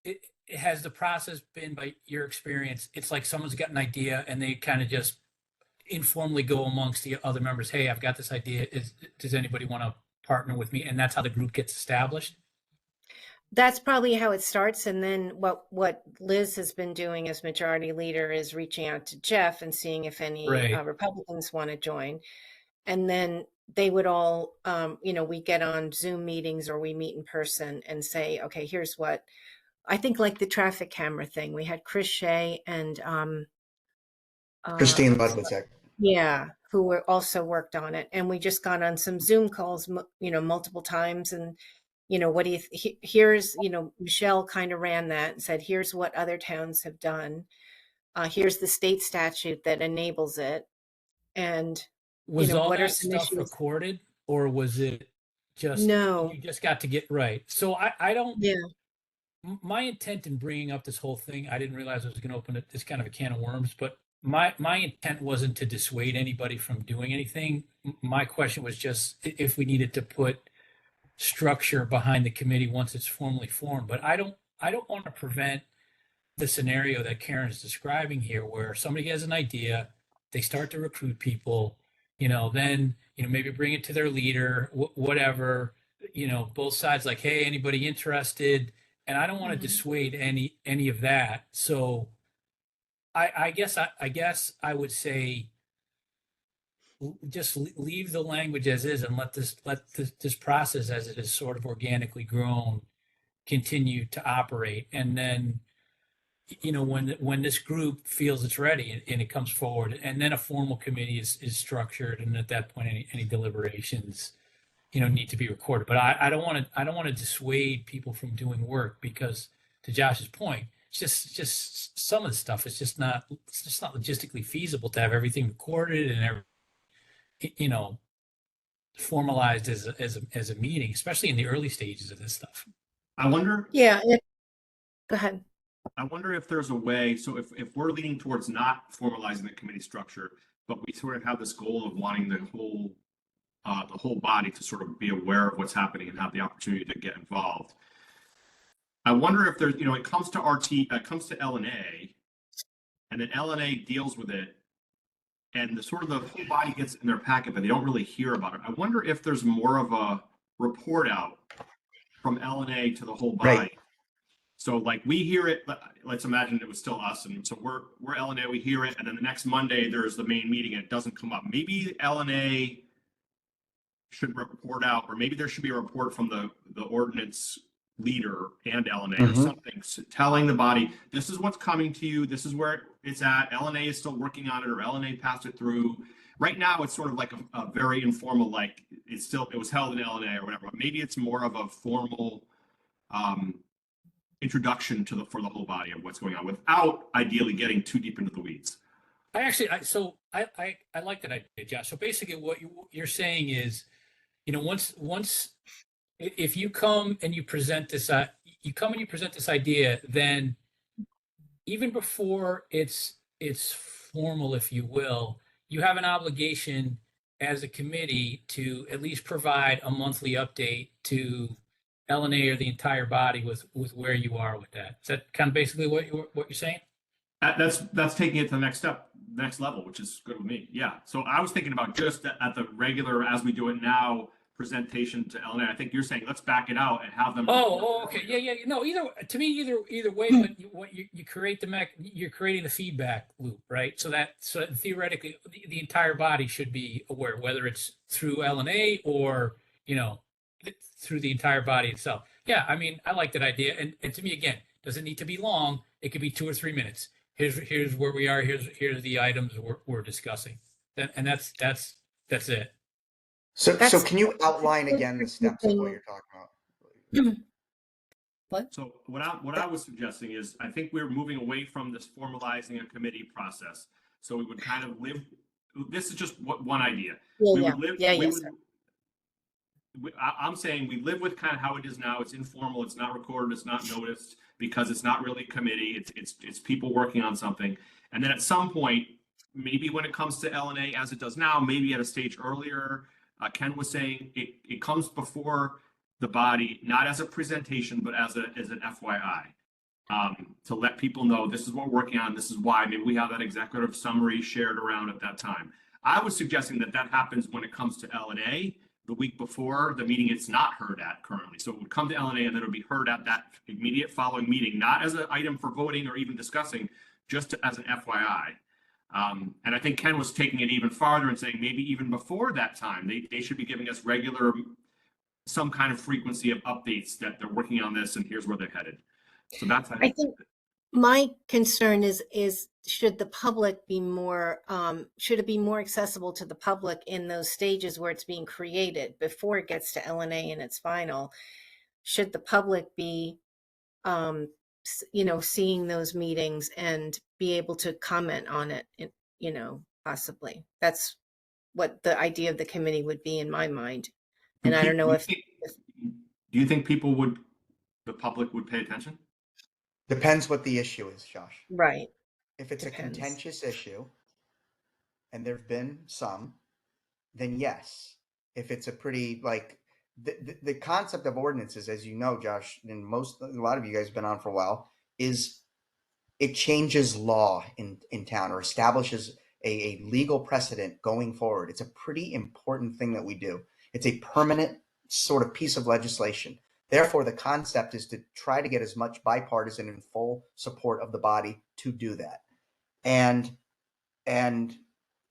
it has the process been, by your experience, it's like someone's got an idea and they kind of just informally go amongst the other members, hey, I've got this idea. Does anybody want to partner with me? And that's how the group gets established? That's probably how it starts. And then what Liz has been doing as majority leader is reaching out to Jeff and seeing if any Right. Republicans want to join. And then they would all, we get on Zoom meetings or we meet in person and say, okay, here's what I think, like the traffic camera thing. We had Chris Shea and Christine Ludwig. yeah, who were also worked on it. And we just got on some Zoom calls, multiple times. And, what do you, here's, Michelle kind of ran that and said, here's what other towns have done. Here's the state statute that enables it. And, Was all what are that some stuff issues? recorded, or was it just, No. you just got to get right? So I don't, Yeah. my intent in bringing up this whole thing, I didn't realize I was going to open this kind of a can of worms, but my intent wasn't to dissuade anybody from doing anything. My question was just if we needed to put structure behind the committee once it's formally formed. But I don't want to prevent the scenario that Karen's describing here, where somebody has an idea, they start to recruit people, then maybe bring it to their leader, whatever, both sides like, hey, anybody interested? And I don't want to dissuade any of that. So I guess I would say just leave the language as is and let this process, as it is sort of organically grown, continue to operate. And then when this group feels it's ready and it comes forward, and then a formal committee is structured, and at that point any deliberations need to be recorded. But I don't want to dissuade people from doing work, because to Josh's point, it's just some of the stuff is just not logistically feasible to have everything recorded and formalized as a meeting, especially in the early stages of this stuff. I wonder. Yeah. Go ahead. I wonder if there's a way. So if we're leaning towards not formalizing the committee structure, but we sort of have this goal of wanting the whole body to sort of be aware of what's happening and have the opportunity to get involved. I wonder if there's, it comes to it comes to LNA, and then LNA deals with it, and the whole body gets in their packet, but they don't really hear about it. I wonder if there's more of a report out from LNA to the whole body. Right. So like we hear it, let's imagine it was still us. And so we're LNA, we hear it. And then the next Monday, there's the main meeting and it doesn't come up. Maybe LNA should report out, or maybe there should be a report from the ordinance leader and LNA or something, telling the body, this is what's coming to you. This is where it's at. LNA is still working on it, or LNA passed it through. Right now, it's sort of like a very informal, like it was held in LNA or whatever. But maybe it's more of a formal introduction for the whole body of what's going on, without ideally getting too deep into the weeds. I like that idea, Josh. So basically, what you're saying is, once if you come and you present this, idea, then even before it's formal, if you will, you have an obligation as a committee to at least provide a monthly update to LNA or the entire body with where you are with that. Is that kind of basically what you're saying? That's taking it to the next level, which is good with me. Yeah. So I was thinking about just at the regular, as we do it now, presentation to LNA. I think you're saying let's back it out and have them. Oh, okay. Yeah. No, either way, but you create you're creating the feedback loop, right? So theoretically, the entire body should be aware, whether it's through LNA or through the entire body itself. Yeah, I mean, I like that idea. And to me, again, doesn't need to be long. It could be 2 or 3 minutes. Here's where we are. Here's the items we're discussing. And that's it. So can you outline again the steps of what you're talking about? What? So what I was suggesting is, I think we're moving away from this formalizing a committee process. So we would kind of live. This is just one idea. Yeah. I'm saying we live with kind of how it is now. It's informal. It's not recorded. It's not noticed because it's not really a committee. It's people working on something. And then at some point, maybe when it comes to LNA as it does now, maybe at a stage earlier, Ken was saying it comes before the body, not as a presentation, but as an FYI. To let people know this is what we're working on. This is why. Maybe we have that executive summary shared around at that time. I was suggesting that happens when it comes to LNA the week before the meeting it's not heard at currently. So it would come to LNA and then it would be heard at that immediate following meeting, not as an item for voting or even discussing, just as an FYI. And I think Ken was taking it even farther and saying maybe even before that time, they should be giving us regular, some kind of frequency of updates that they're working on this and here's where they're headed. So that's, I think my concern is should the public be more, should it be more accessible to the public in those stages where it's being created before it gets to LNA in its final? Should the public be, seeing those meetings and be able to comment on it, possibly? That's what the idea of the committee would be in my mind. And I don't know if. Do you think the public would pay attention? Depends what the issue is, Josh. Right. If it's Depends. a contentious issue, and there've been some, then yes. If it's a pretty the concept of ordinances, as you know, Josh, and a lot of you guys have been on for a while, is it changes law in town or establishes a legal precedent going forward. It's a pretty important thing that we do. It's a permanent sort of piece of legislation. Therefore, the concept is to try to get as much bipartisan and full support of the body to do that. And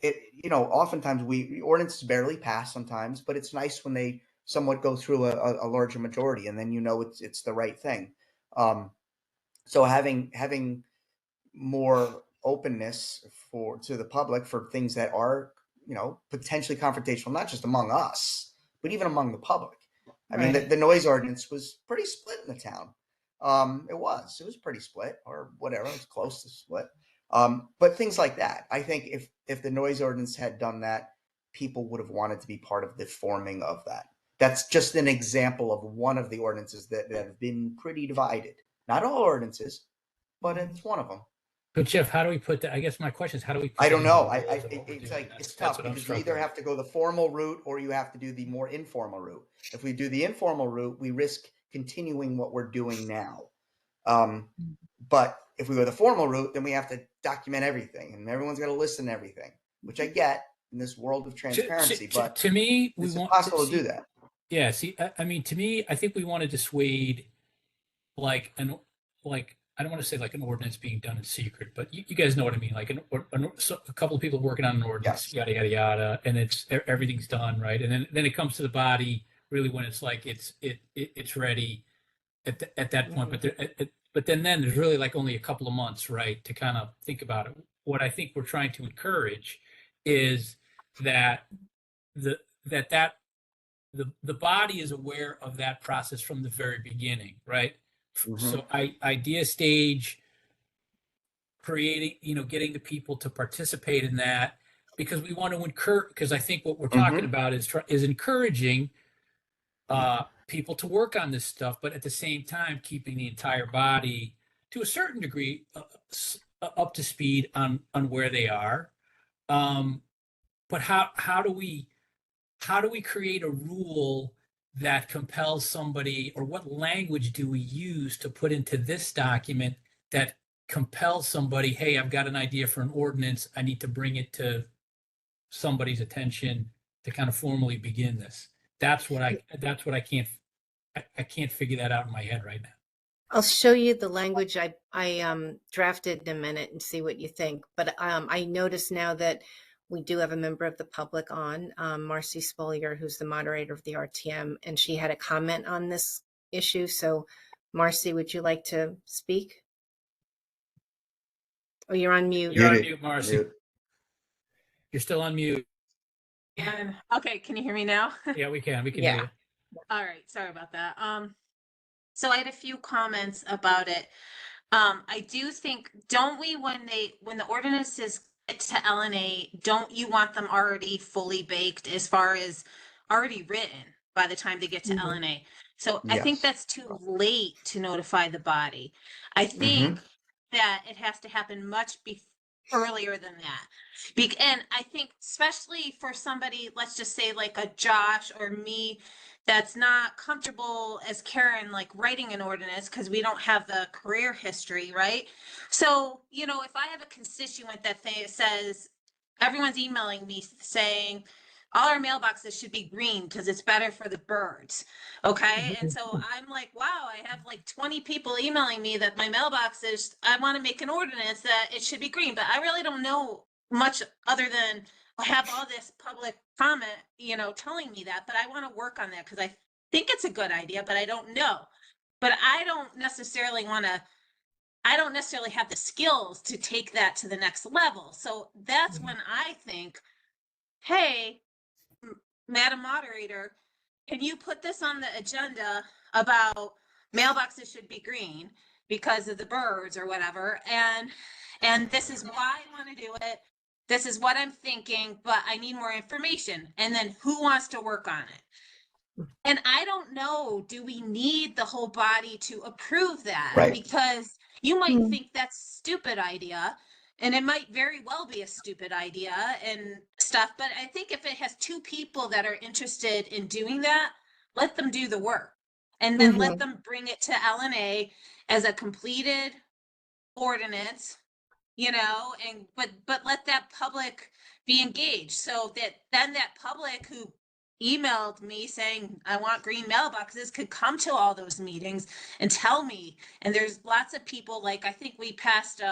it, oftentimes ordinances barely pass sometimes, but it's nice when they somewhat go through a larger majority, and then it's the right thing. So having more openness to the public for things that are potentially confrontational, not just among us, but even among the public. I mean, the noise ordinance was pretty split in the town. It was pretty split, or whatever. It was close to split. But things like that. I think if the noise ordinance had done that, people would have wanted to be part of the forming of that. That's just an example of one of the ordinances that have been pretty divided. Not all ordinances, but it's one of them. But Jeff, how do we put that? I guess my question is, how do we put I don't that know. in the rules of what we're It's doing? it's That's tough what I'm because you either struggling have to go the formal route or you have to do the more informal route. If we do the informal route, we risk continuing what we're doing now. But if we go the formal route, then we have to document everything, and everyone's got to listen to everything, which I get in this world of transparency. But to me, it's impossible to do that. Yeah. See, I mean, to me, I think we want to dissuade I don't want to say like an ordinance being done in secret, but you guys know what I mean. Like a couple of people working on an ordinance, yada yada yada, and everything's done right, and then it comes to the body really when it's like it's ready at that point. But then there's really like only a couple of months, right, to kind of think about it. What I think we're trying to encourage is that the body is aware of that process from the very beginning, right? So idea stage, creating, getting the people to participate in that, because we want to encourage, because I think what we're talking about is encouraging people to work on this stuff, but at the same time, keeping the entire body to a certain degree up to speed on where they are. But how do we create a rule that compels somebody, or what language do we use to put into this document that compels somebody, hey, I've got an idea for an ordinance, I need to bring it to somebody's attention to kind of formally begin this. That's what I can't figure that out in my head right now. I'll show you the language I drafted in a minute and see what you think. But I notice now that we do have a member of the public on, Marcy Spolier, who's the moderator of the RTM, and she had a comment on this issue. So, Marcy, would you like to speak? Oh, you're on mute. You're on mute, Marcy. Mute. You're still on mute. And okay, can you hear me now? Yeah, we can. We can Yeah. hear you. All right, sorry about that. So I had a few comments about it. I do think, don't we, when the ordinances get to LNA, don't you want them already fully baked as far as already written? by the time they get to Mhm. LNA. So I think Yes. that's too late to notify the body. I think that it has to happen much earlier than that. And I think especially for somebody, let's just say like a Josh or me, that's not comfortable as Karen, like writing an ordinance because we don't have the career history, right? So, you know, if I have a constituent that says, everyone's emailing me saying, all our mailboxes should be green because it's better for the birds. Okay. And so I'm like, wow, I have like 20 people emailing me that my mailbox is, I want to make an ordinance that it should be green, but I really don't know much other than I have all this public comment, you know, telling me that, but I want to work on that because I think it's a good idea, but I don't know. But I don't necessarily have the skills to take that to the next level. So that's when I think, hey, Madam Moderator, can you put this on the agenda about mailboxes should be green because of the birds or whatever? And this is why I want to do it. This is what I'm thinking, but I need more information. And then who wants to work on it? And I don't know, do we need the whole body to approve that? Right. Because you might think that's a stupid idea, and it might very well be a stupid idea and stuff. But I think if it has two people that are interested in doing that, let them do the work. And then let them bring it to LNA as a completed ordinance, you know, and but let that public be engaged so that then that public who emailed me saying I want green mailboxes could come to all those meetings and tell me. And there's lots of people, like I think we passed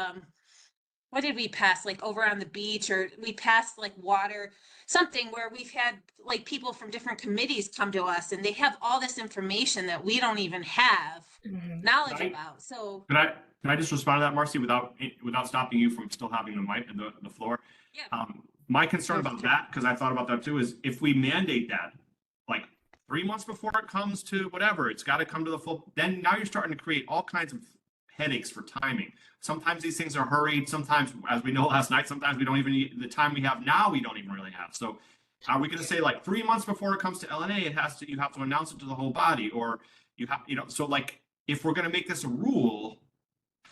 what did we pass, like over on the beach, or we passed like water something where we've had like people from different committees come to us and they have all this information that we don't even have knowledge about. So Can I just respond to that, Marcy, without stopping you from still having the mic and the floor? yeah. My concern about that, because I thought about that too, is if we mandate that, like 3 months before it comes to whatever, it's got to come to the full, then now you're starting to create all kinds of headaches for timing. Sometimes these things are hurried. Sometimes, as we know last night, sometimes we don't even need the time we have now, we don't even really have. So are we going to say like 3 months before it comes to LNA, you have to announce it to the whole body, or you have, you know, so like if we're going to make this a rule,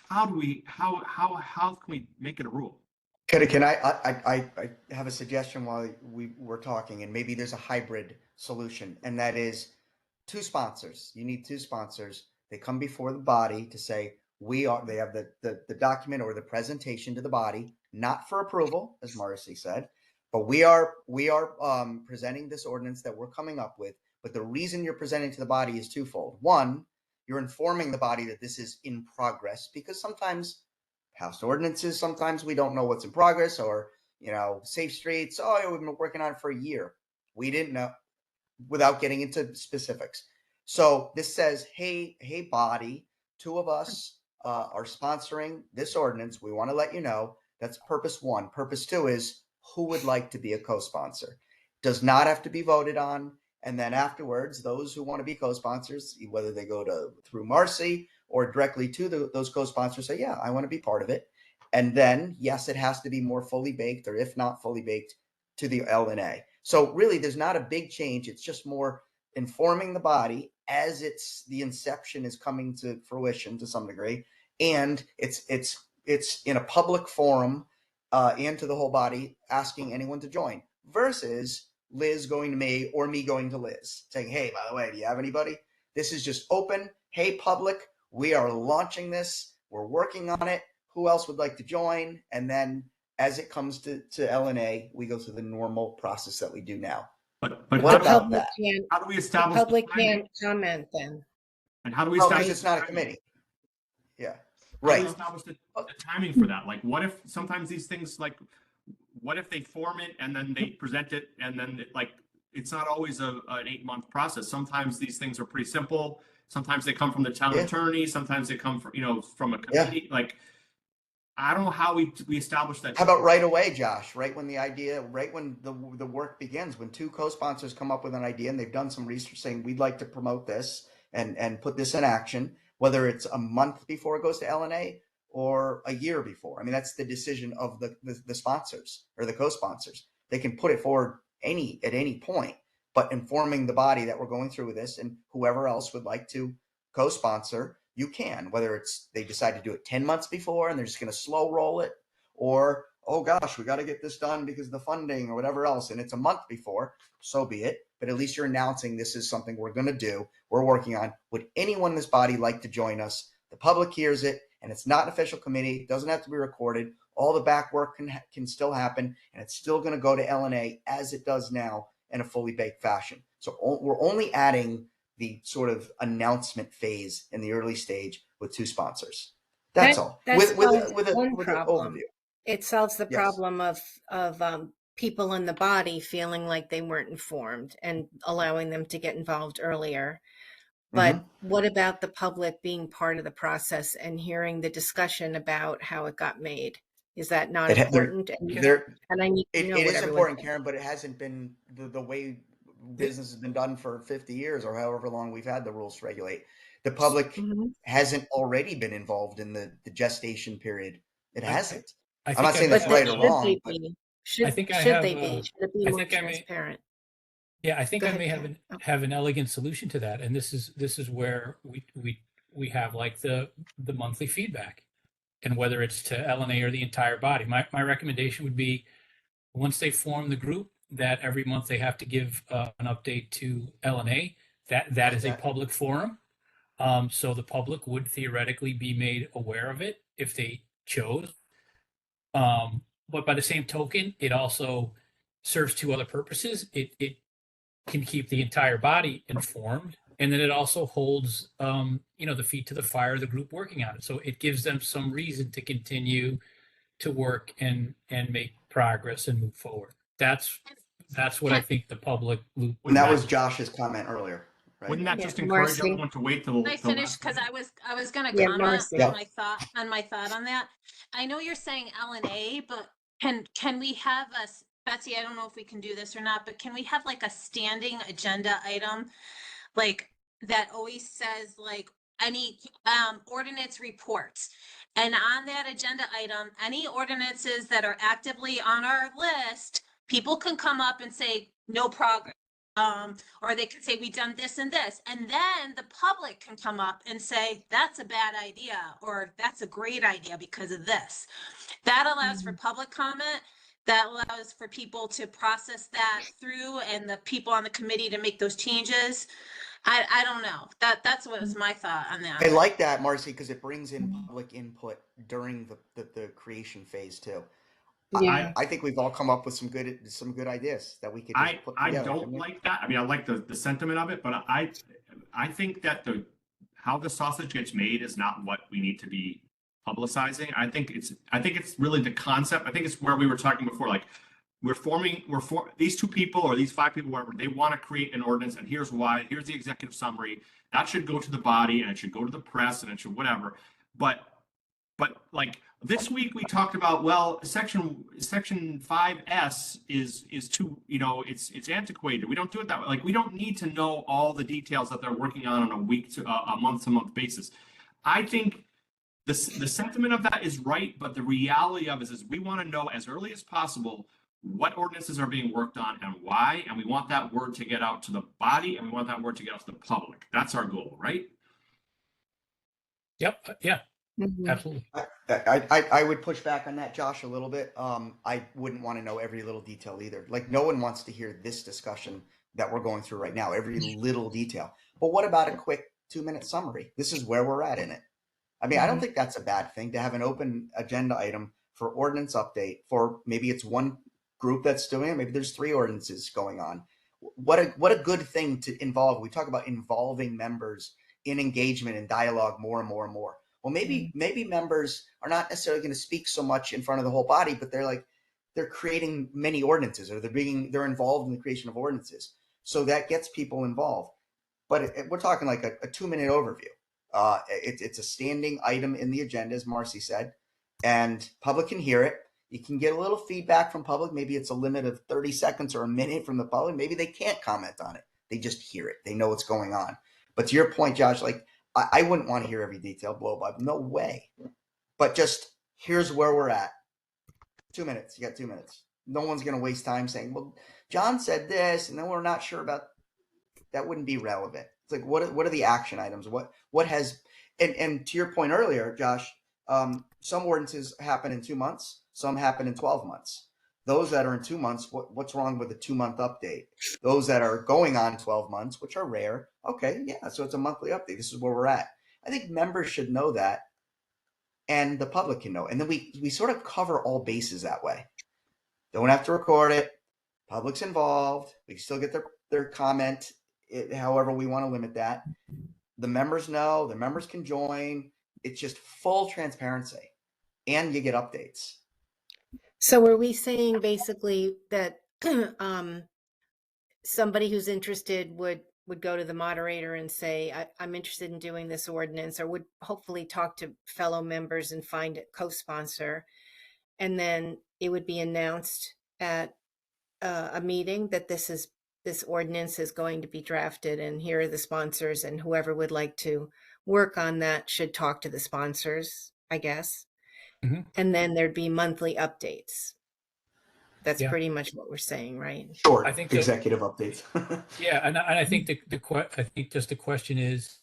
how can we make it a rule? Can I have a suggestion while we were talking, and maybe there's a hybrid solution, and that is two sponsors. You need two sponsors. They come before the body to say, they have the document or the presentation to the body, not for approval, as Marcy said, but we are presenting this ordinance that we're coming up with. But the reason you're presenting to the body is twofold. One, you're informing the body that this is in progress, because sometimes past ordinances, sometimes we don't know what's in progress, or, you know, safe streets. Oh, yeah, we've been working on it for a year. We didn't know, without getting into specifics. So this says, hey, body, two of us are sponsoring this ordinance. We want to let you know. That's purpose one. Purpose two is who would like to be a co-sponsor. Does not have to be voted on. And then afterwards, those who want to be co-sponsors, whether they go through Marcy or directly to those co-sponsors, say, yeah, I want to be part of it. And then, yes, it has to be more fully baked, or if not fully baked, to the LNA. So really, there's not a big change. It's just more informing the body as the inception is coming to fruition to some degree, and it's in a public forum, and to the whole body, asking anyone to join, versus Liz going to me or me going to Liz saying, hey, by the way, do you have anybody? This is just open. Hey, public, we are launching this. We're working on it. Who else would like to join? And then as it comes to LNA, we go through the normal process that we do now. But what about that? How do we establish the public can't comment then? And how do we Oh, establish because it's not a committee. Yeah, How do we right. establish the timing for that? Like, what if sometimes these things, like, what if they form it and then they present it, and then it's not always an 8-month process. Sometimes these things are pretty simple. Sometimes they come from the town attorney. Sometimes they come from, from a committee. Like, I don't know how we establish that. How about right away, Josh? Right when the work begins, when two co-sponsors come up with an idea and they've done some research saying we'd like to promote this and put this in action, whether it's a month before it goes to LNA or a year before. I mean, that's the decision of the sponsors or the co-sponsors. They can put it forward at any point. but informing the body that we're going through with this, and whoever else would like to co-sponsor, you can, whether it's they decide to do it 10 months before and they're just going to slow roll it, or, oh gosh, we got to get this done because of the funding or whatever else, and it's a month before, so be it. But at least you're announcing this is something we're going to do, we're working on. Would anyone in this body like to join us? The public hears it, and it's not an official committee. It doesn't have to be recorded. All the back work can still happen, and it's still going to go to LNA as it does now in a fully baked fashion. So we're only adding the sort of announcement phase in the early stage with 2 sponsors. That's all. With an overview. It solves the Yes. problem of people in the body feeling like they weren't informed and allowing them to get involved earlier. But what about the public being part of the process and hearing the discussion about how it got made? Is that not important? And I need to know it what is everyone important, thinks. Karen, but it hasn't been the way business has been done for 50 years or however long we've had the rules to regulate. The public hasn't already been involved in the gestation period. It hasn't. I'm not saying that's right or wrong. Should they be? Should it be more transparent? Yeah, I think Go I ahead, may Karen. have an elegant solution to that, and this is where we have like the monthly feedback, and whether it's to LNA or the entire body. My recommendation would be, once they form the group, that every month they have to give an update to LNA. That is a public forum, so the public would theoretically be made aware of it if they chose. But by the same token, it also serves 2 other purposes. It can keep the entire body informed, and then it also holds the feet to the fire of the group working on it, so it gives them some reason to continue to work and make progress and move forward. That's what I think the public loop. And that was Josh's comment earlier, right? Wouldn't that just encourage everyone to wait till I finished because I was going to comment Marcy. on my thought on that. I know you're saying LNA, but can we have Betsy, I don't know if we can do this or not, but can we have like a standing agenda item, like that always says like any ordinance reports, and on that agenda item, any ordinances that are actively on our list, people can come up and say no progress. Or they can say we've done this and this, and then the public can come up and say that's a bad idea or that's a great idea because of this. That allows for public comment. That allows for people to process that through, and the people on the committee to make those changes. I don't know. That's what was my thought on that. I like that, Marcy, because it brings in public input during the creation phase too. Yeah. I think we've all come up with some good ideas that we could just put together. I don't like that. I mean, I like the sentiment of it, but I think that how the sausage gets made is not what we need to be publicizing. I think it's really the concept. I think it's where we were talking before, like these 2 people or these 5 people, whatever, they want to create an ordinance, and here's why. Here's the executive summary. That should go to the body, and it should go to the press, and it should whatever. But like this week we talked about, well, section 5S is too, it's antiquated. We don't do it that way. Like, we don't need to know all the details that they're working on a month to month basis. I think the sentiment of that is right, but the reality of it is we want to know as early as possible what ordinances are being worked on and why, and we want that word to get out to the body, and we want that word to get out to the public. That's our goal, right? Yep. Yeah. Absolutely. I would push back on that, Josh, a little bit. I wouldn't want to know every little detail either. Like, no one wants to hear this discussion that we're going through right now, every little detail. But what about a quick 2-minute summary? This is where we're at in it. I mean, I don't think that's a bad thing to have an open agenda item for ordinance update, for maybe it's one group that's doing it. Maybe there's 3 ordinances going on. What a good thing to involve. We talk about involving members in engagement and dialogue more and more and more. Well, maybe members are not necessarily going to speak so much in front of the whole body, but they're creating many ordinances, or they're involved in the creation of ordinances. So that gets people involved. But we're talking like a 2-minute overview. It's a standing item in the agenda, as Marcy said, and public can hear it. You can get a little feedback from public. Maybe it's a limit of 30 seconds or a minute from the public. Maybe they can't comment on it. They just hear it. They know what's going on. But to your point, Josh, like, I wouldn't want to hear every detail blow by. No way. But just here's where we're at. 2 minutes. You got 2 minutes. no one's going to waste time saying, well, John said this, and then we're not sure about that. Wouldn't be relevant. It's like, what are the action items? What has, and to your point earlier, Josh, some ordinances happen in 2 months, some happen in 12 months. Those that are in 2 months, what's wrong with a 2-month update? Those that are going on 12 months, which are rare, okay, yeah, so it's a monthly update. This is where we're at. I think members should know that, and the public can know. And then we sort of cover all bases that way. Don't have to record it. Public's involved. We still get their comment, however we want to limit that. The members know. The members can join. It's just full transparency, and you get updates. So were we saying basically that somebody who's interested would go to the moderator and say, I'm interested in doing this ordinance, or would hopefully talk to fellow members and find a co-sponsor, and then it would be announced at a meeting that this ordinance is going to be drafted, and here are the sponsors, and whoever would like to work on that should talk to the sponsors, I guess. Mm-hmm. And then there'd be monthly updates. That's Yeah. pretty much what we're saying, right? Short I think executive updates. Yeah, and I think I think just the question is,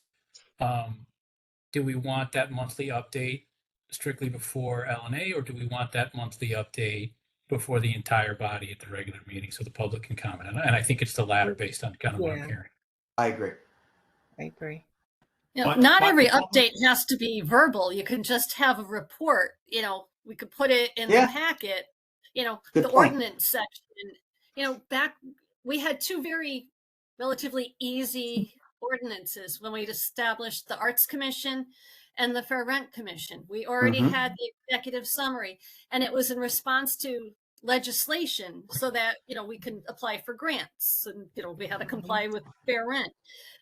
do we want that monthly update strictly before LNA, or do we want that monthly update before the entire body at the regular meeting so the public can comment? And I think it's the latter based on kind of what I'm hearing. I agree. You know, But- not but every the public- update has to be verbal. You can just have a report. You know, we could put it in Yeah. the packet. You know, Good the point. ordinance section. You know, back we had two very relatively easy ordinances when we established the Arts Commission and the Fair Rent Commission. We already Mhm. had the executive summary, and it was in response to legislation so that, you know, we can apply for grants, and, you know, we had to comply with fair rent.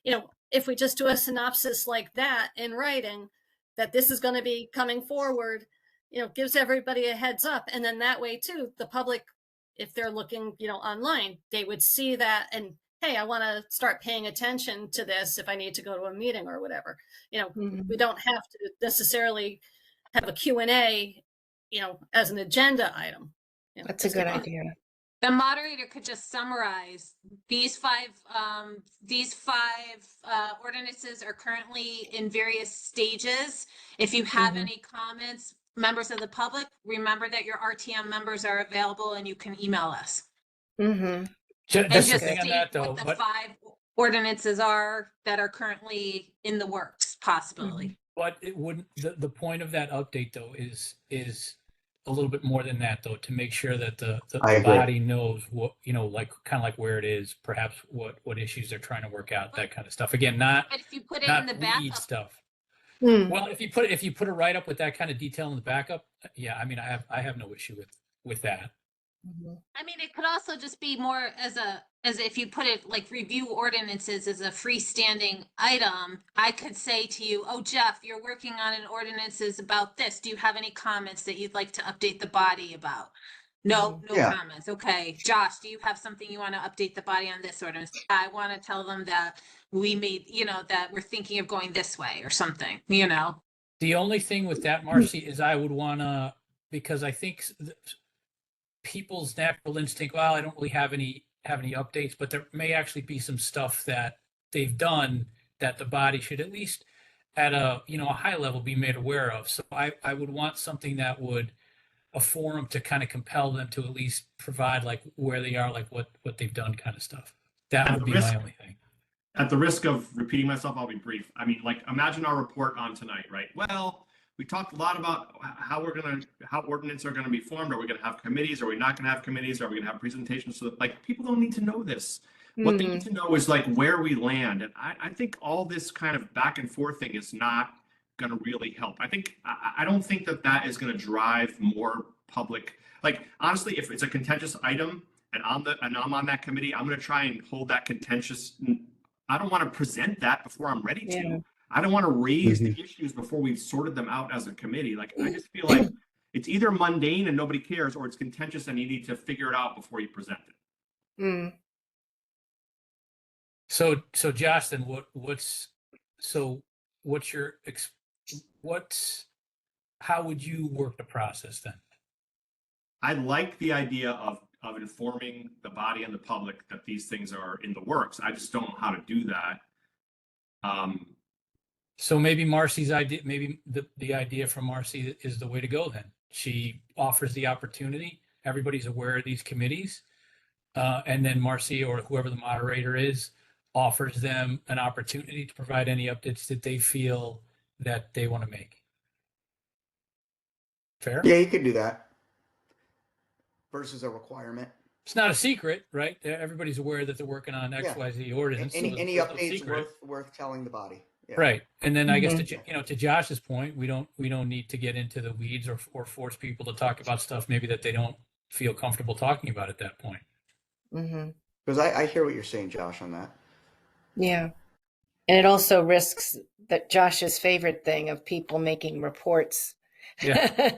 You know, if we just do a synopsis like that in writing, that this is going to be coming forward, you know, gives everybody a heads up. And then that way too, the public, if they're looking, you know, online, they would see that and, hey, I want to start paying attention to this if I need to go to a meeting or whatever. You know, we don't have to necessarily have a Q&A, you know, as an agenda item. You know, That's a just good a- idea. The moderator could just summarize these five ordinances are currently in various stages. If you have any comments, members of the public, remember that your RTM members are available and you can email us. Mm-hmm. And That's the just thing on state that, though. what the But 5 ordinances are that are currently in the works, possibly. But it wouldn't. The point of that update, though, is a little bit more than that, though, to make sure that the I agree. body knows what, you know, like kind of like where it is, perhaps what issues they're trying to work out, that kind of stuff. Again, not But if you put it not in the weed backup, stuff. Mm. Well, if you put it right up with that kind of detail in the backup, yeah, I mean, I have no issue with that. I mean, it could also just be more as if you put it like review ordinances as a freestanding item. I could say to you, oh, Jeff, you're working on an ordinances about this. Do you have any comments that you'd like to update the body about? No, no Yeah. comments. Okay. Josh, do you have something you want to update the body on this ordinance? I want to tell them that we made, you know, that we're thinking of going this way or something, you know? The only thing with that, Marcy, is I would want to, because I think people's natural instinct, well, I don't really have any updates, but there may actually be some stuff that they've done that the body should at least at a, you know, a high level be made aware of. So I would want something that would, a forum to kind of compel them to at least provide like where they are, like what they've done kind of stuff. That At would the be risk- my only thing. At the risk of repeating myself, I'll be brief. I mean, like, imagine our report on tonight, right? Well, we talked a lot about how ordinance are gonna be formed. Are we gonna have committees? Are we not gonna have committees? Are we gonna have presentations? So that, like, people don't need to know this. What they need to know is like where we land. And I think all this kind of back and forth thing is not gonna really help. I don't think that is gonna drive more public. Like, honestly, if it's a contentious item and I'm on that committee, I'm gonna try and hold that contentious. I don't want to present that before I'm ready to. Yeah. I don't want to raise the issues before we've sorted them out as a committee. Like, I just feel like it's either mundane and nobody cares, or it's contentious and you need to figure it out before you present it. Mm. So Josh, then how would you work the process then? I like the idea of of informing the body and the public that these things are in the works. I just don't know how to do that. So maybe Marcy's idea, maybe the idea from Marcy is the way to go then. She offers the opportunity. Everybody's aware of these committees. And then Marcy or whoever the moderator is offers them an opportunity to provide any updates that they feel that they want to make. Fair? Yeah, you could do that versus a requirement. It's not a secret, right? Everybody's aware that they're working on Yeah. XYZ ordinance. Any so any there's no updates secret. worth telling the body. Yeah. Right. And then I guess Mhm. to Josh's point, we don't need to get into the weeds or force people to talk about stuff maybe that they don't feel comfortable talking about at that point. Mm-hmm. Because I hear what you're saying, Josh, on that. Yeah. And it also risks that Josh's favorite thing of people making reports. Yeah.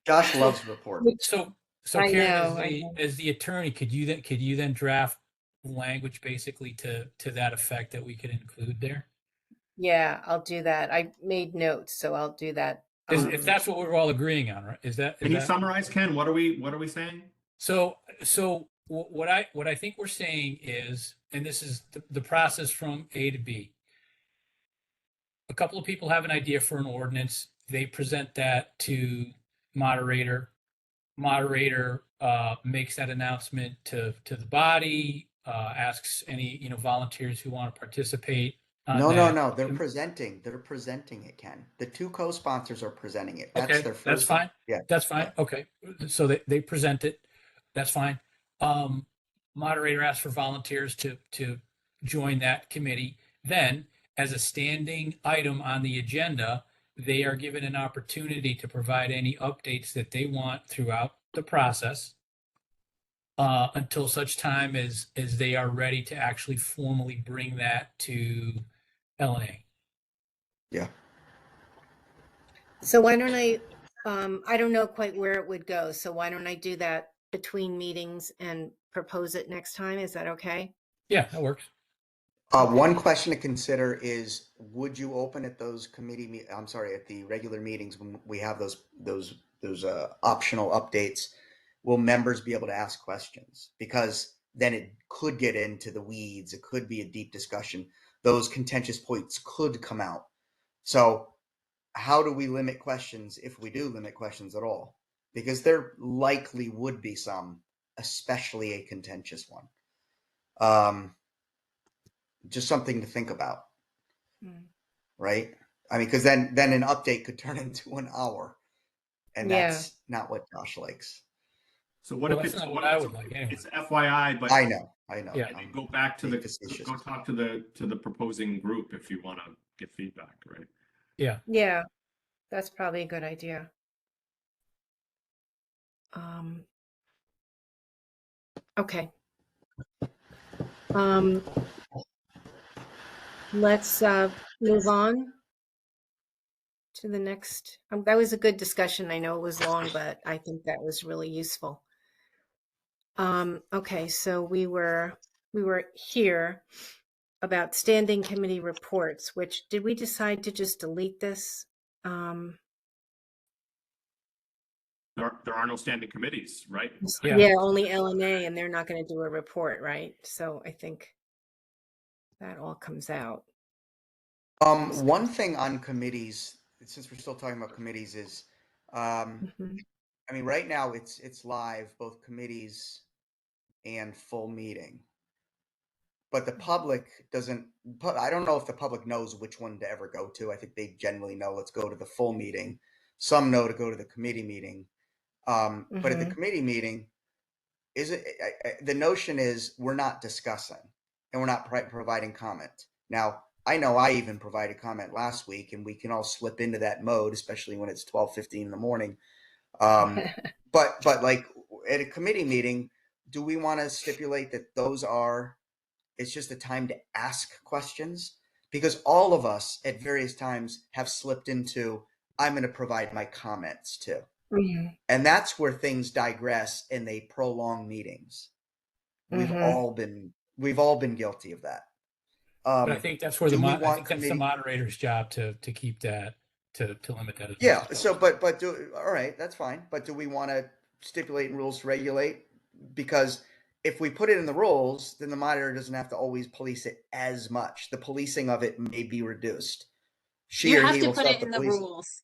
Josh loves reports. So I Karen, know. as the attorney, could you then draft language basically to that effect that we could include there? Yeah, I'll do that. I made notes, so I'll do that. If that's what we're all agreeing on, right? Can you summarize, Ken? What are we saying? So what I think we're saying is, and this is the process from A to B. A couple of people have an idea for an ordinance. They present that to moderator. Moderator makes that announcement to the body, asks any volunteers who want to participate. No. They're presenting it, Ken. The two co-sponsors are presenting it. That's Okay, their first. that's fine. Yeah, That's fine. Yeah. Okay, so they present it. That's fine. Moderator asks for volunteers to join that committee. Then, as a standing item on the agenda, they are given an opportunity to provide any updates that they want throughout the process until such time as they are ready to actually formally bring that to LNA. Yeah. So why don't I don't know quite where it would go. So why don't I do that between meetings and propose it next time? Is that okay? Yeah, that works. One question to consider is: would you open at those at the regular meetings when we have those optional updates? Will members be able to ask questions? Because then it could get into the weeds. It could be a deep discussion. Those contentious points could come out. So, how do we limit questions if we do limit questions at all? Because there likely would be some, especially a contentious one. Just something to think about, right? I mean, because then an update could turn into an hour, and that's not what Josh likes. So what if it's what I would like anyway. It's FYI, but I know. Yeah. And go back to go talk to the proposing group if you want to get feedback, right? Yeah. Yeah, that's probably a good idea. Okay. Let's move on to the next. That was a good discussion. I know it was long, but I think that was really useful. Okay, so we were here about standing committee reports, which did we decide to just delete this? There are no standing committees, right? Yeah, only LNA, and they're not going to do a report, right? So I think that all comes out. One thing on committees, since we're still talking about committees, is I mean, right now it's live, both committees and full meeting. But the public doesn't. I don't know if the public knows which one to ever go to. I think they generally know. Let's go to the full meeting. Some know to go to the committee meeting. But at the committee meeting, the notion is we're not discussing and we're not providing comment. Now, I know I even provided comment last week, and we can all slip into that mode, especially when it's 12:15 in the morning. But like at a committee meeting, do we want to stipulate that it's just a time to ask questions? Because all of us at various times have slipped into, I'm going to provide my comments too. And that's where things digress and they prolong meetings. We've all been guilty of that. But I think that's where that's the moderator's job to keep that, to limit that. Yeah. So, but all right, that's fine. But do we want to stipulate rules to regulate because if we put it in the rules, then the moderator doesn't have to always police it as much. The policing of it may be reduced. She You or have he to will put still it have in to the police. rules.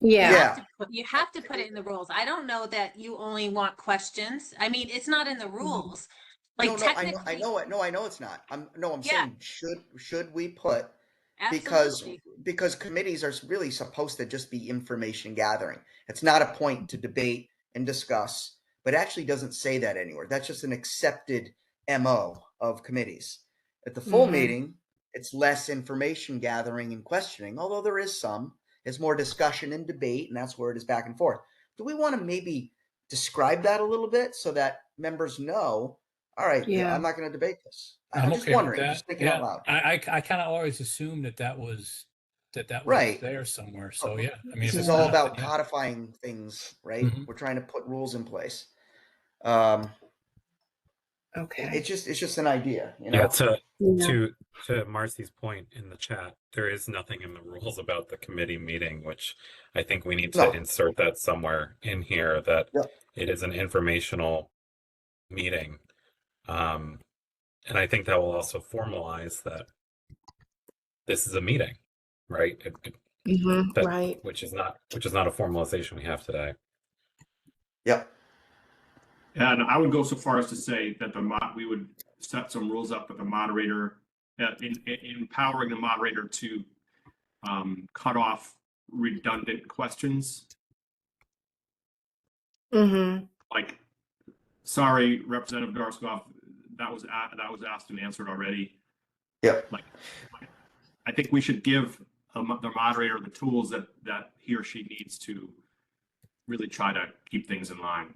Yeah. You have to put it in the rules. I don't know that you only want questions. I mean, it's not in the rules. Like No, technically, I know it's not. I'm Yeah. saying should we put, absolutely. because committees are really supposed to just be information gathering. It's not a point to debate and discuss, but it actually doesn't say that anywhere. That's just an accepted MO of committees. At the full meeting, it's less information gathering and questioning, although there is some. It's more discussion and debate, and that's where it is back and forth. Do we want to maybe describe that a little bit so that members know, all right, Yeah. I'm not going to debate this. I'm I'm just okay with wondering, that. just thinking out loud. I kind of always assumed that was Right. there somewhere. So yeah, I mean, This if is it's all not, about then yeah. codifying things, right? Mhm. We're trying to put rules in place. Okay. It's just an idea, you know. Yeah, Yeah. to Marcy's point in the chat, there is nothing in the rules about the committee meeting, which I think we need to No. insert that somewhere in here, that Yep. it is an informational meeting. And I think that will also formalize that this is a meeting, right? That, Right. which is not a formalization we have today. Yep. And I would go so far as to say that we would set some rules up that the moderator, empowering the moderator to cut off redundant questions. Like, sorry, Representative Garskoff, that was asked and answered already. Yep. Like, I think we should give the moderator the tools that he or she needs to really try to keep things in line.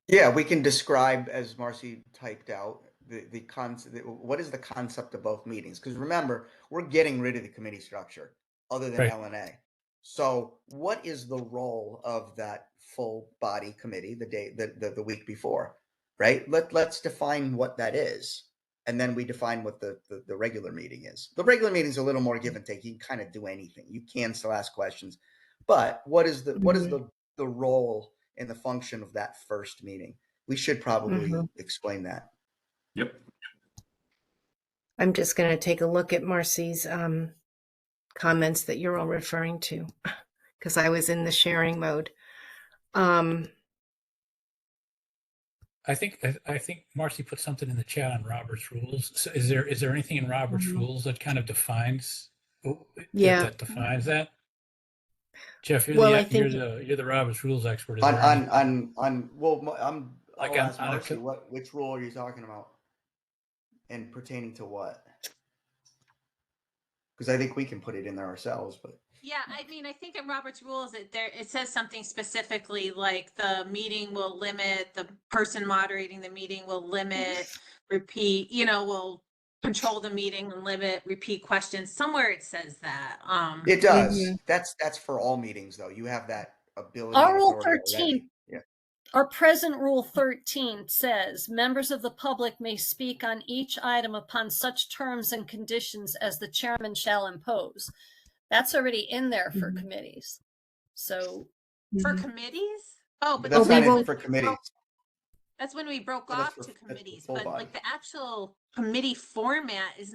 Yeah, we can describe, as Marcy typed out, the concept. What is the concept of both meetings? Because remember, we're getting rid of the committee structure other than Right. LNA. So, what is the role of that full body committee the week before? Right. Let's define what that is, and then we define what the regular meeting is. The regular meeting is a little more give and take. You can kind of do anything. You can still ask questions, but what is the role and the function of that first meeting? We should probably explain that. Yep. I'm just going to take a look at Marcy's comments that you're all referring to, because I was in the sharing mode. I think Marcy put something in the chat on Robert's rules. So is there anything in Robert's rules that kind of defines that defines that? Jeff, you're the Robert's rules expert. I'll ask Marcy, which rule are you talking about? And pertaining to what? Because I think we can put it in there ourselves, but Yeah, I mean, I think in Robert's rules it says something specifically like the meeting will limit, the person moderating the meeting will limit, repeat, will control the meeting and limit repeat questions. Somewhere it says that. it does. That's for all meetings, though. You have that ability. Our Rule 13. Yeah. Our present Rule 13 says members of the public may speak on each item upon such terms and conditions as the chairman shall impose. That's already in there for committees. So for committees? Oh, but that's not for committees. That's when we broke off to committees. But like the actual committee format is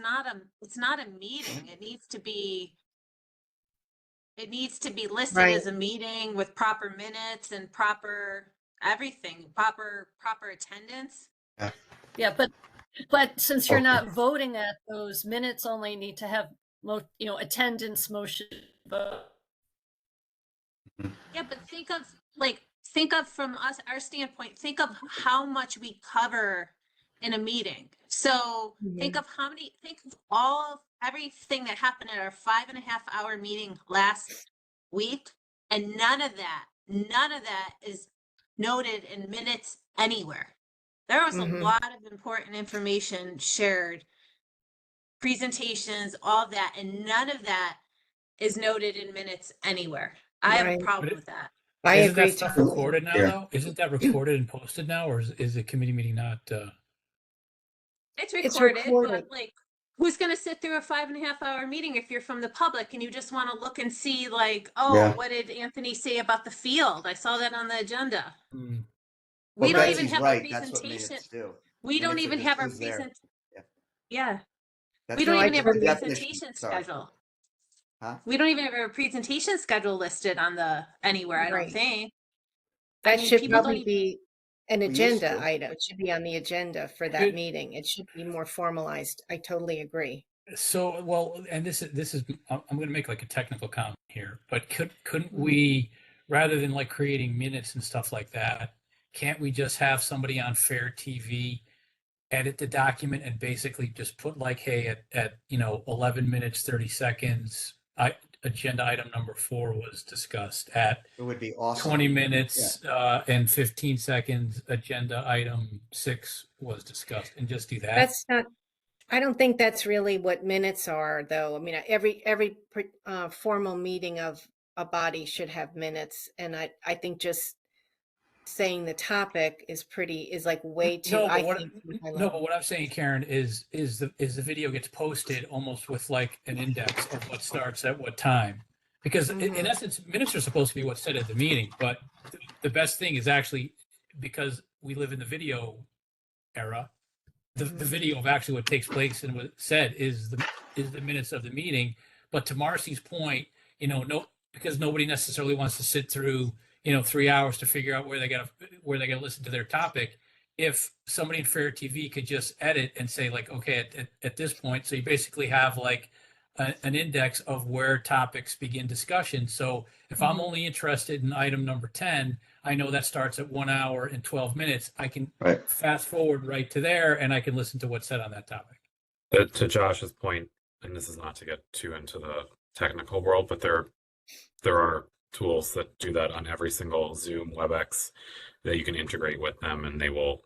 it's not a meeting. It needs to be listed as a meeting with proper minutes and proper everything, proper attendance. Yeah, but since you're not voting at those, minutes only need to have attendance, motion, vote. Yeah, but think of from our standpoint, think of how much we cover in a meeting. So think of everything that happened at our 5.5 hour meeting last week, and none of that is noted in minutes anywhere. There was a lot of important information shared, presentations, all that, and none of that is noted in minutes anywhere. I have a problem with that. I Isn't agree. that stuff recorded now, though? Isn't that recorded and posted now, or is the committee meeting not? It's recorded, but like, who's going to sit through a 5.5 hour meeting if you're from the public and you just want to look and see, like, what did Anthony say about the field? I saw that on the agenda. But We don't even Betsy's have a right. That's what presentation. minutes do. We don't Minutes are even just have a who's there. present. Yeah. Yeah. That's We don't No, I even have a the totally- definition. presentation Sorry. schedule. Huh? We don't even have a presentation schedule listed on the anywhere, I don't Right. think. That should people don't probably even, be an We used agenda to. item. It should be on the agenda for that Good. meeting. It should be more formalized. I totally agree. So, well, and this is I'm going to make like a technical comment here, but couldn't we, rather than like creating minutes and stuff like that, can't we just have somebody on Fair TV edit the document and basically just put like, hey, at 11 minutes 30 seconds, agenda item number 4 was discussed at It would be awesome. 20 minutes and 15 seconds, agenda item 6 was discussed, and just do that. That's not, I don't think that's really what minutes are, though. I mean, every formal meeting of a body should have minutes. And I think just saying the topic is like way too, No, I but think. too high no, level. but what I'm saying, Karen, is the video gets posted almost with like an index of what starts at what time, because in essence, minutes are supposed to be what's said at the meeting. But the best thing is actually, because we live in the video era, the video of actually what takes place and what said is the minutes of the meeting. But to Marcy's point, no, because nobody necessarily wants to sit through 3 hours to figure out where they got to listen to their topic. If somebody in Fair TV could just edit and say like, okay, at this point, so you basically have like an index of where topics begin discussion. So if I'm only interested in item number 10, I know that starts at 1 hour and 12 minutes. I can fast forward right to there and I can listen to what's said on that topic. To Josh's point, and this is not to get too into the technical world, but there are tools that do that on every single Zoom, WebEx, that you can integrate with them, and they will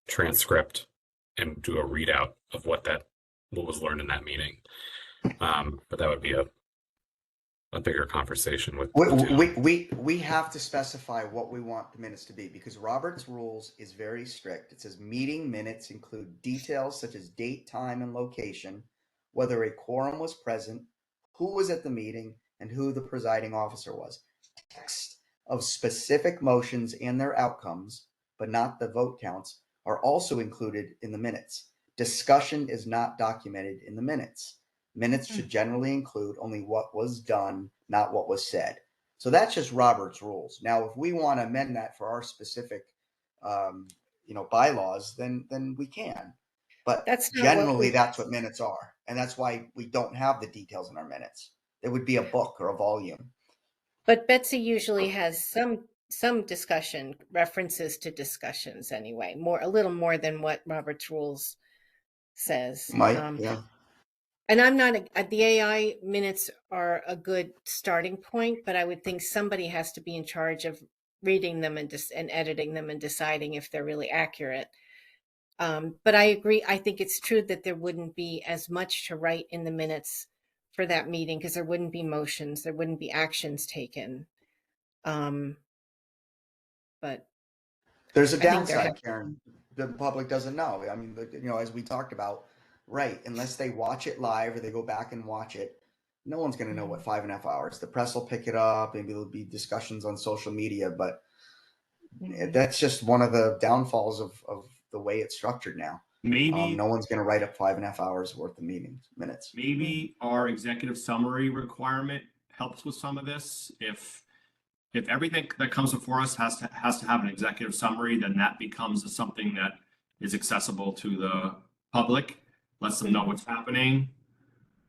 transcript and do a readout of what was learned in that meeting. But that would be a bigger conversation with we have to specify what we want the minutes to be, because Robert's rules is very strict. It says meeting minutes include details such as date, time, and location, whether a quorum was present, who was at the meeting, and who the presiding officer was. Text of specific motions and their outcomes, but not the vote counts, are also included in the minutes. Discussion is not documented in the minutes. Minutes should generally include only what was done, not what was said. So that's just Robert's rules. Now, if we want to amend that for our specific, bylaws, then we can. But That's not generally, that's what minutes are, and that's why we don't have the details in our minutes. It would be a book or a volume. But Betsy usually has some discussion, references to discussions anyway, a little more than what Robert's rules says. Yeah. And I'm not, the AI minutes are a good starting point, but I would think somebody has to be in charge of reading them and editing them and deciding if they're really accurate. But I agree. I think it's true that there wouldn't be as much to write in the minutes for that meeting, because there wouldn't be motions, there wouldn't be actions taken. But there's a downside, Karen. The public doesn't know. I mean, as we talked about, right? Unless they watch it live or they go back and watch it, no one's going to know what 5.5 hours. The press will pick it up. Maybe there'll be discussions on social media, but that's just one of the downfalls of the way it's structured now. Maybe no one's going to write up 5.5 hours worth of minutes. Maybe our executive summary requirement helps with some of this. If everything that comes before us has to have an executive summary, then that becomes something that is accessible to the public, lets them know what's happening,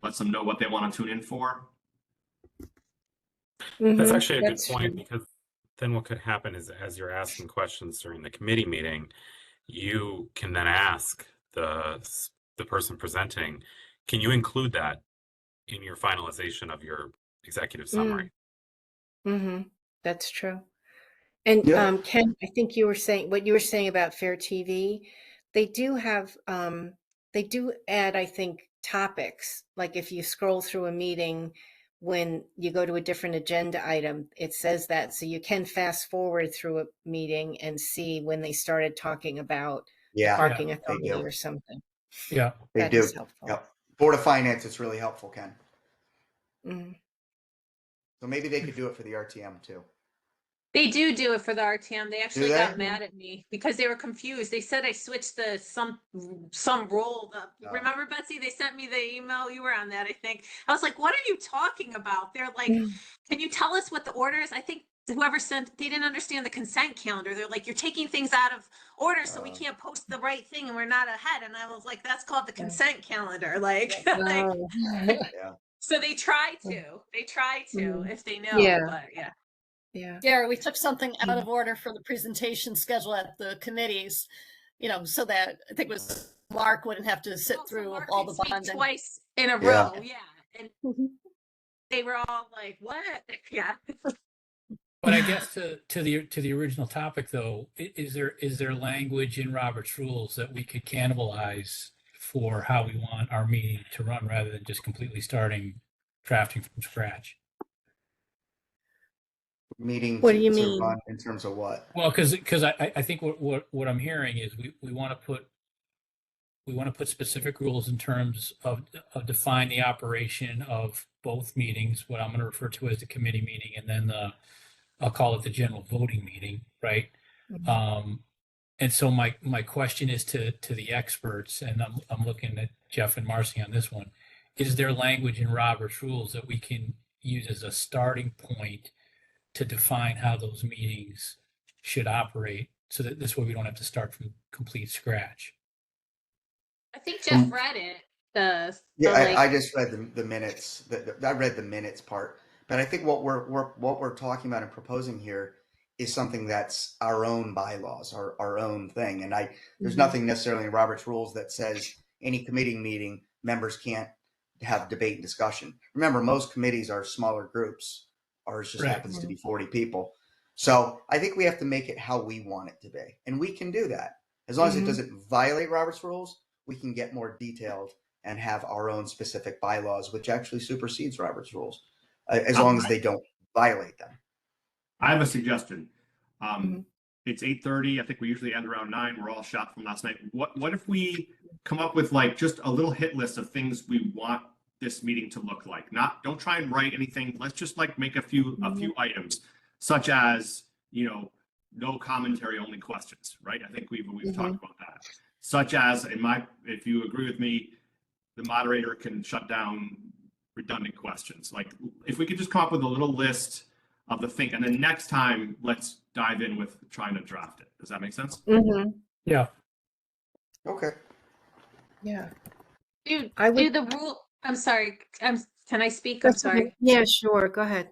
lets them know what they want to tune in for. That's actually a good point, because then what could happen is, as you're asking questions during the committee meeting, you can then ask the person presenting, can you include that in your finalization of your executive summary? That's true. And Ken, I think you were saying what you were saying about Fair TV. They do have, they do add, I think, topics. Like if you scroll through a meeting, when you go to a different agenda item, it says that. So you can fast forward through a meeting and see when they started talking about parking authority or something. Yeah, they do. Is helpful. Yep. Board of Finance, it's really helpful, Ken. So maybe they could do it for the RTM too. They do it for the RTM. They actually they? got mad at me because they were confused. They said I switched the some role. Oh. Remember, Betsy? They sent me the email. You were on that, I think. I was like, "What are you talking about?" They're like, "Can you tell us what the order is?" I think whoever sent, they didn't understand the consent calendar. They're like, "You're taking things out of order, so we can't post the right thing, and we're not ahead." And I was like, "That's called the consent calendar." Like, like Wow. Yeah. so they try to if they know, Yeah. but yeah. Yeah. Yeah, we took something out of order for the presentation schedule at the committees, you know, so that I think it was Mark wouldn't have to sit Oh, so through Mark all could the speak bonding. twice in a Yeah. row, yeah. And they were all like, "What?" Yeah. But I guess to the original topic though, is there language in Robert's rules that we could cannibalize for how we want our meeting to run rather than just completely starting drafting from scratch? Meeting What do you to mean? run in terms of what? Well, because I think what I'm hearing is we want to put specific rules in terms of define the operation of both meetings, what I'm going to refer to as the committee meeting, and then I'll call it the general voting meeting, right? And so my question is to the experts, and I'm looking at Jeff and Marcy on this one. Is there language in Robert's rules that we can use as a starting point to define how those meetings should operate, so that this way we don't have to start from complete scratch? I think Jeff read it. Yeah, like, I just read the minutes. I read the minutes part, but I think what we're talking about and proposing here is something that's our own bylaws, our own thing. And there's nothing necessarily in Robert's rules that says any committee meeting members can't have debate and discussion. Remember, most committees are smaller groups. Ours just Right. happens to be 40 people. So I think we have to make it how we want it to be, and we can do that as long as it doesn't violate Robert's rules. We can get more detailed and have our own specific bylaws, which actually supersedes Robert's rules, as long as they don't violate them. I have a suggestion. It's 8:30. I think we usually end around 9. We're all shot from last night. What if we come up with like just a little hit list of things we want this meeting to look like? Don't try and write anything. Let's just like make a few items, such as, you know, no commentary, only questions, right? I think we've talked about that. Such as if you agree with me, the moderator can shut down redundant questions. Like if we could just come up with a little list of the thing, and then next time let's dive in with trying to draft it. Does that make sense? Yeah. Okay. Yeah. do would- the rule. I'm sorry. Can I speak? I'm sorry. Yeah, sure. Go ahead.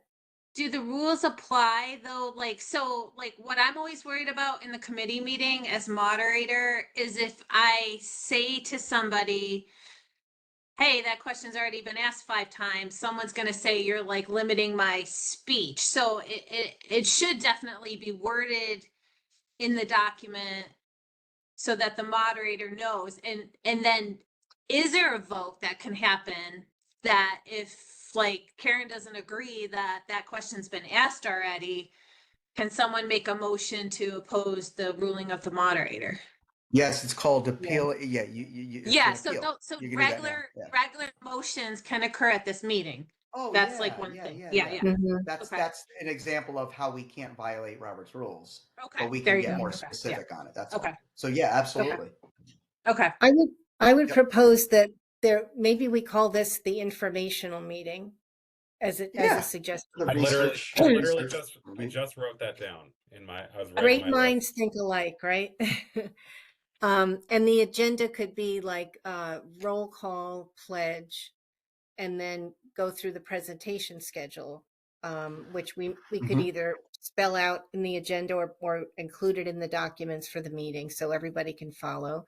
Do the rules apply though? Like, so like what I'm always worried about in the committee meeting as moderator is if I say to somebody, "Hey, that question's already been asked 5 times," someone's going to say you're like limiting my speech. So it should definitely be worded in the document so that the moderator knows. And then is there a vote that can happen that if like Karen doesn't agree that that question's been asked already, can someone make a motion to oppose the ruling of the moderator? Yes, it's called appeal. Yeah, you Yeah, it's an appeal. so You can do that now. regular motions can occur at this meeting. Oh, That's yeah, like one yeah, thing. yeah. Yeah. That's Okay. that's an example of how we can't violate Robert's rules, Okay. but we There can you get go. more Okay. specific on it. That's Okay. all. So yeah, absolutely. Okay. I would Yep. propose that maybe we call this the informational meeting as Yeah. a suggestion. The I research. literally research. I just wrote that down in I was writing Great my minds list. think alike, right? And the agenda could be like roll call, pledge, and then go through the presentation schedule, which we could either spell out in the agenda or include it in the documents for the meeting so everybody can follow,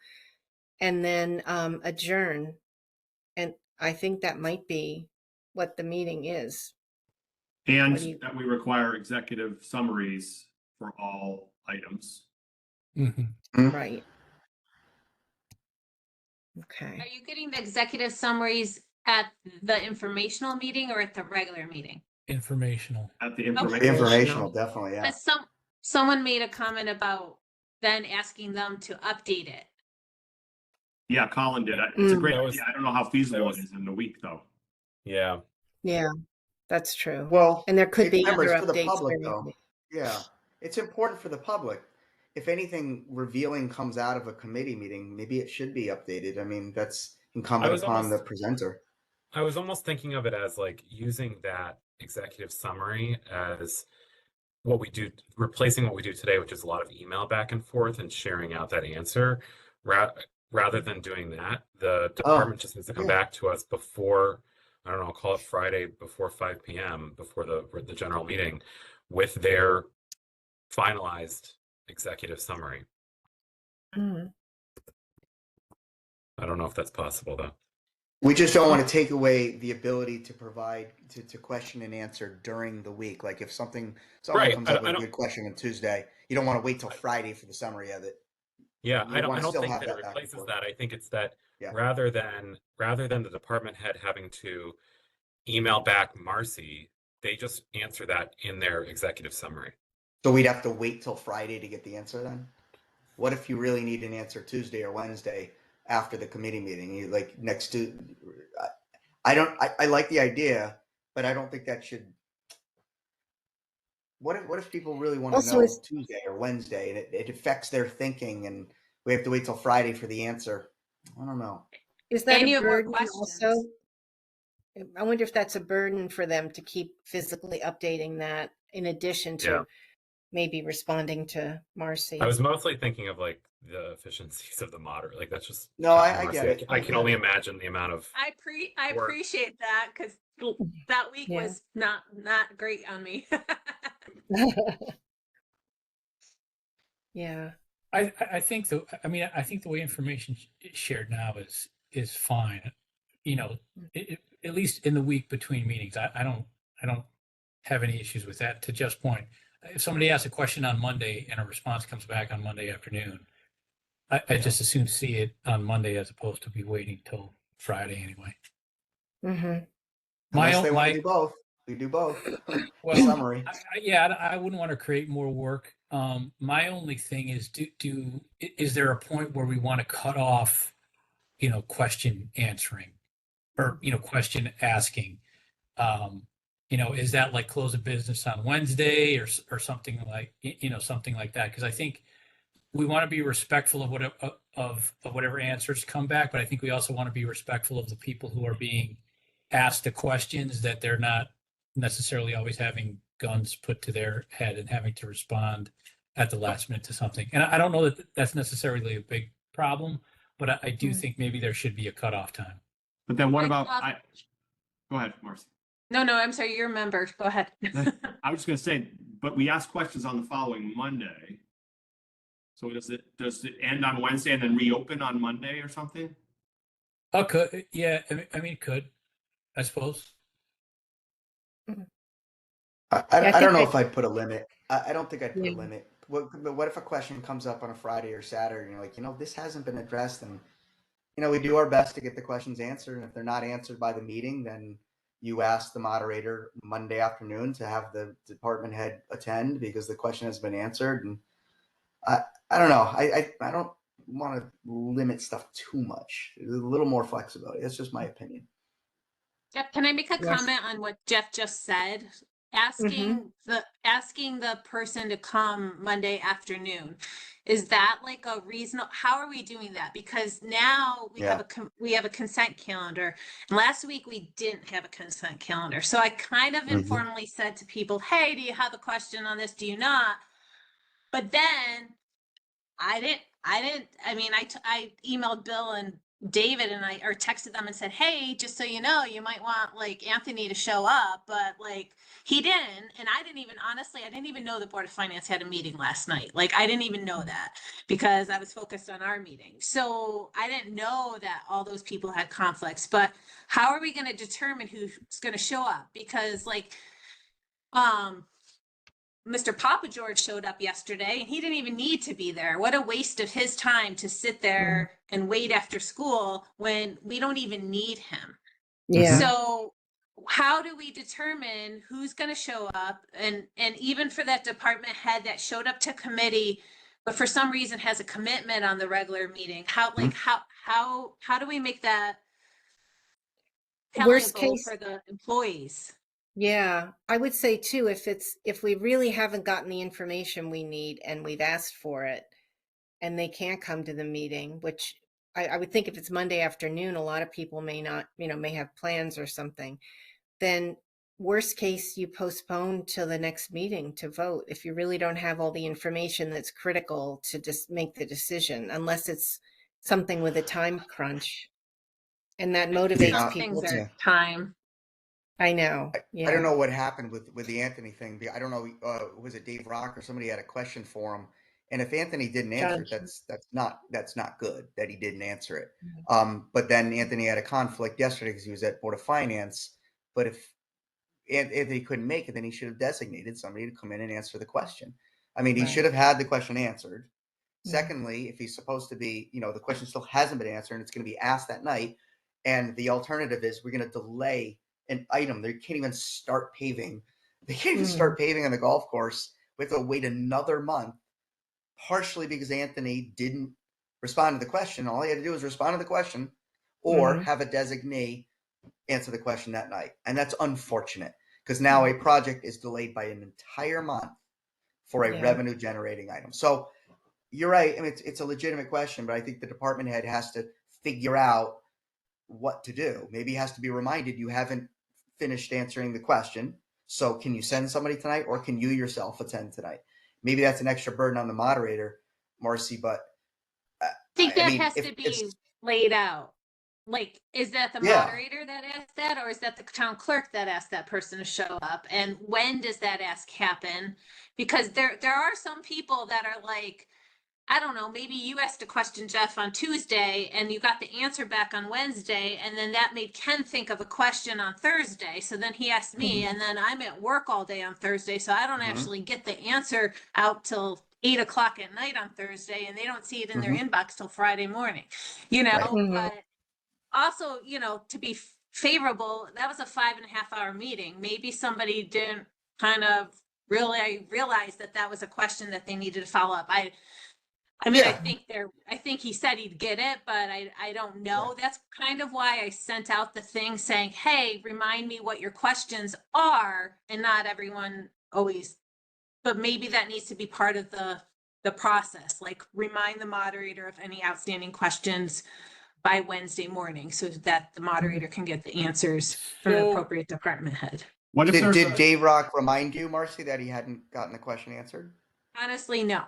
and then adjourn. And I think that might be what the meeting is. And What do you- that we require executive summaries for all items. Right. Okay. Are you getting the executive summaries at the informational meeting or at the regular meeting? Informational. At the Informational, definitely. Yeah. Because someone made a comment about then asking them to update it. Yeah, Colin did. It's a great That was- idea. I don't know how feasible that it is in the week though. Yeah. Yeah, that's true. Well, And there could be remember, other it's for the updates. public, during the though. week. Yeah. it's important for the public. If anything revealing comes out of a committee meeting, maybe it should be updated. I mean, that's I incumbent was upon the almost presenter. I was almost thinking of it as like using that executive summary as what we do, replacing what we do today, which is a lot of email back and forth and sharing out that answer. Ra Rather than doing that, the Oh, department just needs to come yeah. back to us before, I don't know, call it Friday before 5 p.m., before the general meeting, with their finalized executive summary. Mm. I don't know if that's possible though. We just don't want to take away the ability to provide to question and answer during the week. Like if someone Right. comes up with a good question on Tuesday, you don't want to wait till Friday for the summary of it. Yeah, You want I to don't still think have that it that back and replaces forth. that. I think it's that Yeah. rather than the department head having to email back Marcy, they just answer that in their executive summary. So we'd have to wait till Friday to get the answer then? What if you really need an answer Tuesday or Wednesday after the committee meeting? You like next to I like the idea, but I don't think that should. What if people really want to Also, know is Tuesday or Wednesday and it affects their thinking and we have to wait till Friday for the answer? I don't know. is that And a you have more burden also? questions. I wonder if that's a burden for them to keep physically updating that in addition Yeah. to maybe responding to Marcy. I was mostly thinking of like the efficiencies of the moderator. Like that's just No, I Marcy. get it. I can only imagine the amount of I work. appreciate that because that week Yeah. was not great on me. Yeah. I think I think the way information is shared now is fine. You know, at least in the week between meetings, I don't have any issues with that. To Jeff's point, if somebody asks a question on Monday and a response comes back on Monday afternoon, I just as soon see it on Monday as opposed to be waiting till Friday anyway. Mm-hmm. Unless they want to do both. We do both. Well, Summary. I wouldn't want to create more work. My only thing is, is there a point where we want to cut off, question answering, or question asking? Is that like close of business on Wednesday or something like something like that? Because I think we want to be respectful of whatever answers come back, but I think we also want to be respectful of the people who are being asked the questions, that they're not necessarily always having guns put to their head and having to respond at the last minute to something. And I don't know that that's necessarily a big problem, but I do think maybe there should be a cutoff time. But then what about go ahead, Marcy. No, I'm sorry, you're a member. Go ahead. I was just going to say, but we ask questions on the following Monday. So does it end on Wednesday and then reopen on Monday or something? Oh, could, yeah. I mean, it could, I suppose. I don't know if I'd put a limit. I don't think I'd put a limit. What if a question comes up on a Friday or Saturday and you're like, this hasn't been addressed, and we do our best to get the questions answered, and if they're not answered by the meeting, then you ask the moderator Monday afternoon to have the department head attend because the question has been answered. And I don't know. I don't want to limit stuff too much. A little more flexibility. That's just my opinion. Jeff, can I make a comment on what Jeff just said? Asking the person to come Monday afternoon, is that like a reasonable? How are we doing that? Because now we have a consent calendar, and last week we didn't have a consent calendar. So I kind of informally said to people, "Hey, do you have a question on this? Do you not?" But then I didn't. I mean, I emailed Bill and David and I texted them and said, "Hey, just so you know, you might want like Anthony to show up," but like he didn't, and I didn't even know the Board of Finance had a meeting last night. Like I didn't even know that because I was focused on our meeting. So I didn't know that all those people had conflicts. But how are we going to determine who's going to show up? Because like, Mr. Papa George showed up yesterday and he didn't even need to be there. What a waste of his time to sit there and wait after school when we don't even need him. Yeah. So how do we determine who's going to show up? And even for that department head that showed up to committee, but for some reason has a commitment on the regular meeting, how do we make that Worst palatable case, for the employees? Yeah, I would say too, if we really haven't gotten the information we need and we've asked for it and they can't come to the meeting, which I would think if it's Monday afternoon, a lot of people may not, may have plans or something, then worst case, you postpone till the next meeting to vote if you really don't have all the information that's critical to just make the decision, unless it's something with a time crunch. And that motivates Yeah. people Things to, are time. I know. I Yeah. don't know what happened with the Anthony thing. I don't know. Was it Dave Rock or somebody had a question for him? And if Anthony didn't answer it, that's not good that he didn't answer it. But then Anthony had a conflict yesterday because he was at Board of Finance. But if Anthony couldn't make it, then he should have designated somebody to come in and answer the question. I mean, he should have had the question answered. Secondly, if he's supposed to be, the question still hasn't been answered and it's going to be asked that night. And the alternative is we're going to delay an item. They can't even start paving. They can't even start paving on the golf course. We have to wait another month, partially because Anthony didn't respond to the question. All he had to do was respond to the question or have a designee answer the question that night. And that's unfortunate because now a project is delayed by an entire month for a revenue generating item. So you're right. I mean, it's a legitimate question, but I think the department head has to figure out what to do. Maybe he has to be reminded you haven't finished answering the question. So can you send somebody tonight or can you yourself attend tonight? Maybe that's an extra burden on the moderator, Marcy, but I think that has to be laid out. Like, is that the moderator that asked that, or is that the town clerk that asked that person to show up? And when does that ask happen? Because there are some people that are like, I don't know, maybe you asked a question, Jeff, on Tuesday and you got the answer back on Wednesday. And then that made Ken think of a question on Thursday. So then he asked me, and then I'm at work all day on Thursday. So I don't actually get the answer out till 8 o'clock at night on Thursday, and they don't see it in their inbox till Friday morning, but also, to be favorable, that was a 5.5-hour meeting. Maybe somebody didn't kind of really realize that was a question that they needed to follow up. I mean, I think he said he'd get it, but I don't know. That's kind of why I sent out the thing saying, hey, remind me what your questions are, and not everyone always, but maybe that needs to be part of the process. Like, remind the moderator of any outstanding questions by Wednesday morning so that the moderator can get the answers from the appropriate department head. What if did Dave Rock remind you, Marcy, that he hadn't gotten the question answered? Honestly, no.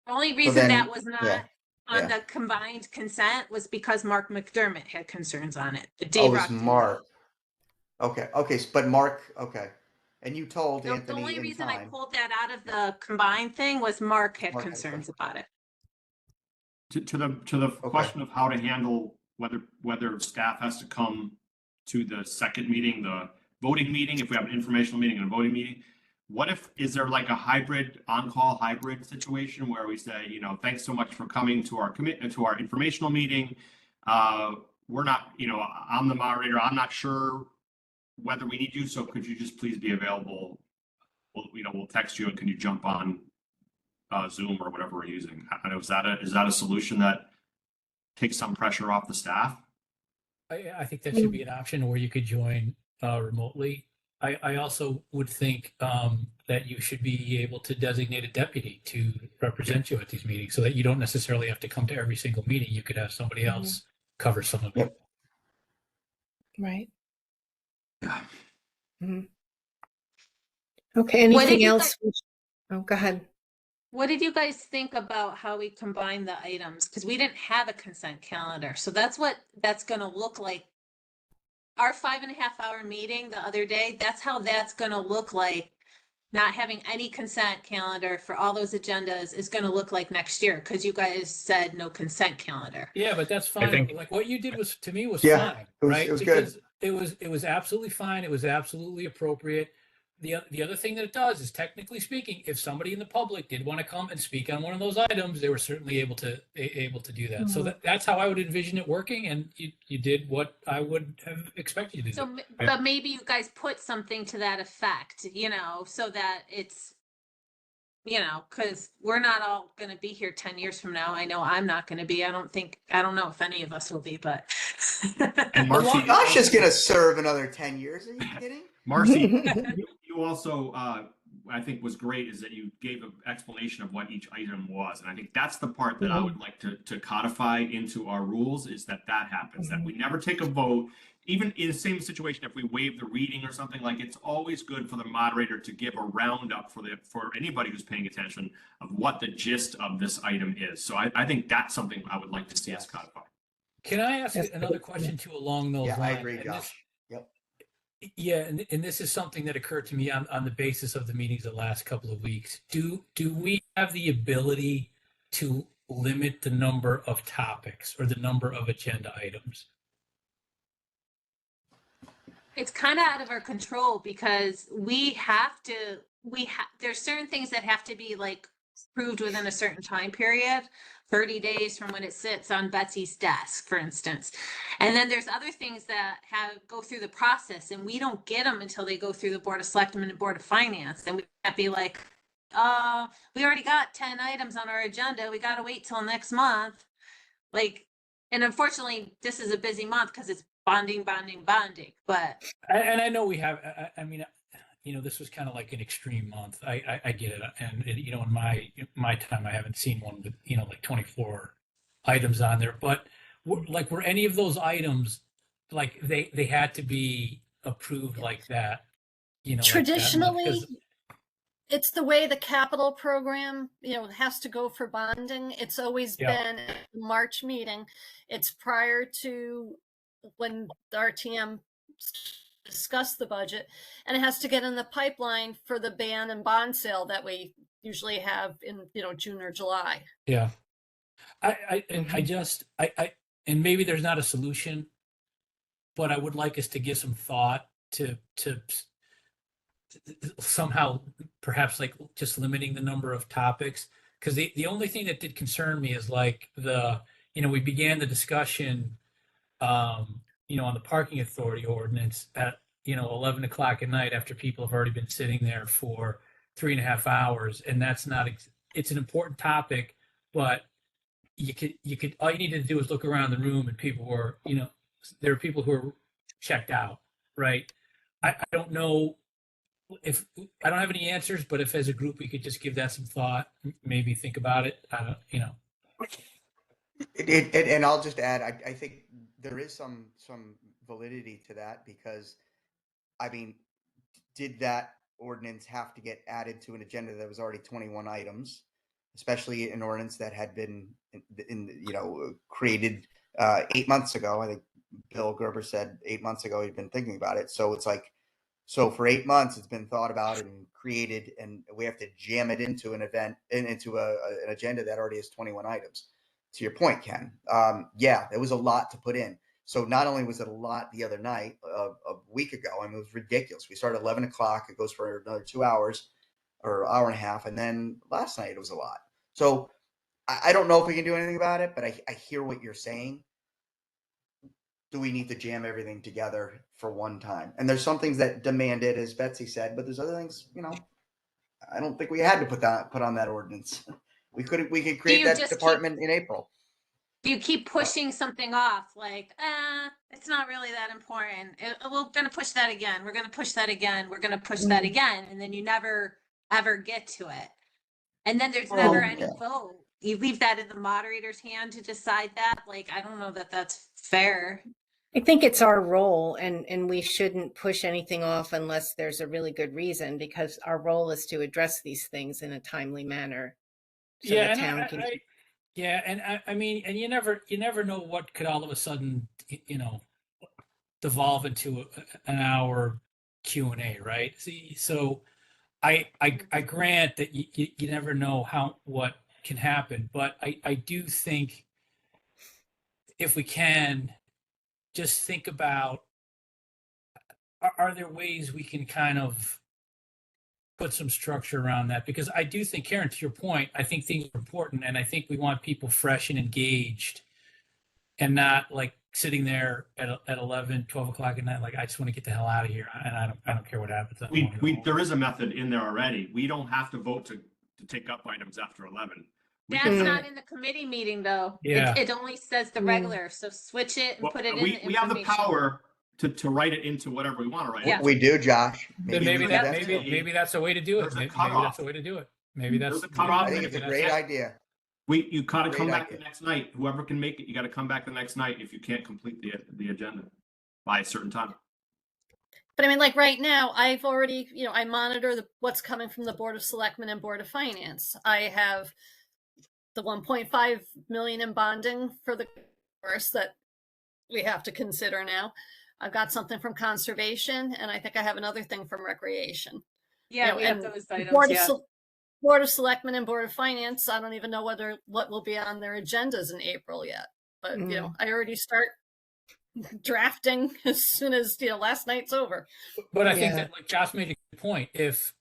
The only reason that was not on the combined consent was because Mark McDermott had concerns on it. But Dave Rock didn't. Mark. Okay, but Mark, okay. And you told Anthony the only reason I pulled that out of the combined thing was Mark had concerns about it. To the question of how to handle whether staff has to come to the second meeting, the voting meeting, if we have an informational meeting and a voting meeting, is there like a hybrid on-call hybrid situation where we say, thanks so much for coming to our to our informational meeting. We're not, I'm the moderator. I'm not sure whether we need you. So could you just please be available? We'll text you and can you jump on Zoom or whatever we're using? I know, is that a solution that takes some pressure off the staff? I think that should be an option where you could join remotely. I also would think that you should be able to designate a deputy to represent you at these meetings so that you don't necessarily have to come to every single meeting. You could have somebody else cover some of it. Right. Yeah. Okay, anything else? Oh, go ahead. What did you guys think about how we combine the items? Because we didn't have a consent calendar. So that's what that's going to look like. Our 5.5-hour meeting the other day, that's how that's going to look like. Not having any consent calendar for all those agendas is going to look like next year because you guys said no consent calendar. Yeah, but that's fine. Like what you did was, to me, was fine, right? It was good. It was absolutely fine. It was absolutely appropriate. The other thing that it does is, technically speaking, if somebody in the public did want to come and speak on one of those items, they were certainly able to do that. So that's how I would envision it working, and you did what I would have expected you to do. So, but maybe you guys put something to that effect, so that it's you know, because we're not all going to be here 10 years from now. I know I'm not going to be. I don't know if any of us will be, but. And Marcy, Josh is going to serve another 10 years. Are you kidding? Marcy, you also, I think was great is that you gave an explanation of what each item was. And I think that's the part that I would like to codify into our rules is that happens, that we never take a vote. Even in the same situation, if we waive the reading or something, like it's always good for the moderator to give a roundup for anybody who's paying attention of what the gist of this item is. So I think that's something I would like to see us codify. Can I ask another question too along those lines? I agree, Josh. Yeah, and this is something that occurred to me on the basis of the meetings the last couple of weeks. Do we have the ability to limit the number of topics or the number of agenda items? It's kind of out of our control because there's certain things that have to be like approved within a certain time period, 30 days from when it sits on Betsy's desk, for instance. And then there's other things that go through the process and we don't get them until they go through the Board of Selectmen and Board of Finance. And we can't be like, we already got 10 items on our agenda. We got to wait till next month. Like, and unfortunately, this is a busy month because it's bonding, but. And I know we have, I mean, you know, this was kind of like an extreme month. I get it. And, you know, in my time, I haven't seen one with, you know, like 24 items on there. But were any of those items, like they had to be approved like that? You know, Traditionally, like it's the way the capital program, you know, has to go for bonding. It's always been a March meeting. It's prior to when the RTM discuss the budget, and it has to get in the pipeline for the ban and bond sale that we usually have in, you know, June or July. Yeah. And maybe there's not a solution, but I would like us to give some thought to somehow perhaps like just limiting the number of topics. Because the only thing that did concern me is like we began the discussion you know, on the parking authority ordinance at, you know, 11 o'clock at night after people have already been sitting there for 3.5 hours. And that's not, it's an important topic, but you could, all you needed to do is look around the room and people were, you know, there are people who are checked out, right? I don't know if, I don't have any answers, but if as a group we could just give that some thought, maybe think about it, you know. And I'll just add, I think there is some validity to that because, I mean, did that ordinance have to get added to an agenda that was already 21 items, especially an ordinance that had been created 8 months ago? I think Bill Gerber said 8 months ago he'd been thinking about it. So it's like, so for 8 months it's been thought about and created, and we have to jam it into an event and into an agenda that already has 21 items. To your point, Ken, yeah, there was a lot to put in. So not only was it a lot the other night, a week ago, I mean, it was ridiculous. We started at 11 o'clock. It goes for another 2 hours or hour and a half. And then last night it was a lot. So I don't know if we can do anything about it, but I hear what you're saying. Do we need to jam everything together for one time? And there's some things that demand it, as Betsy said, but there's other things, you know, I don't think we had to put on that ordinance. We could create that department in April. Do you keep pushing something off like, it's not really that important. We're going to push that again. We're going to push that again. We're going to push that again. And then you never, ever get to it. And then there's never any vote. You leave that in the moderator's hand to decide that. Like, I don't know that that's fair. I think it's our role, and we shouldn't push anything off unless there's a really good reason, because our role is to address these things in a timely manner. So Yeah, the town can. Yeah, and I mean, and you never know what could all of a sudden, you know, devolve into an hour Q&A, right? See, so I grant that you never know what can happen, but I do think if we can just think about, are there ways we can kind of put some structure around that? Because I do think, Karen, to your point, I think things are important, and I think we want people fresh and engaged and not like sitting there at 11, 12 o'clock at night, like, I just want to get the hell out of here, and I don't care what happens. There is a method in there already. We don't have to vote to to take up items after 11. That's not in the committee meeting though. Yeah. It only says the regular, so switch it and Well, put it in we the we have the information. power to write it into whatever we want to write. Yeah. it. We do, Josh. Then maybe we do that, too. maybe that's a way to do it. There's a Maybe cutoff. that's a way to do it. Maybe that's There's a cutoff. I think and it's a if great that's it, idea. you gotta come Great back the idea. next night. Whoever can make it, you gotta come back the next night if you can't complete the agenda by a certain time. But I mean, like right now, I've already, I monitor what's coming from the Board of Selectmen and Board of Finance. I have the 1.5 million in bonding for the course that we have to consider now. I've got something from conservation, and I think I have another thing from recreation. Yeah, we have and those items. Board of Yeah. Board of Selectmen and Board of Finance, I don't even know what will be on their agendas in April yet. But I already start drafting as soon as last night's over. But I think that, like Josh made a good point, if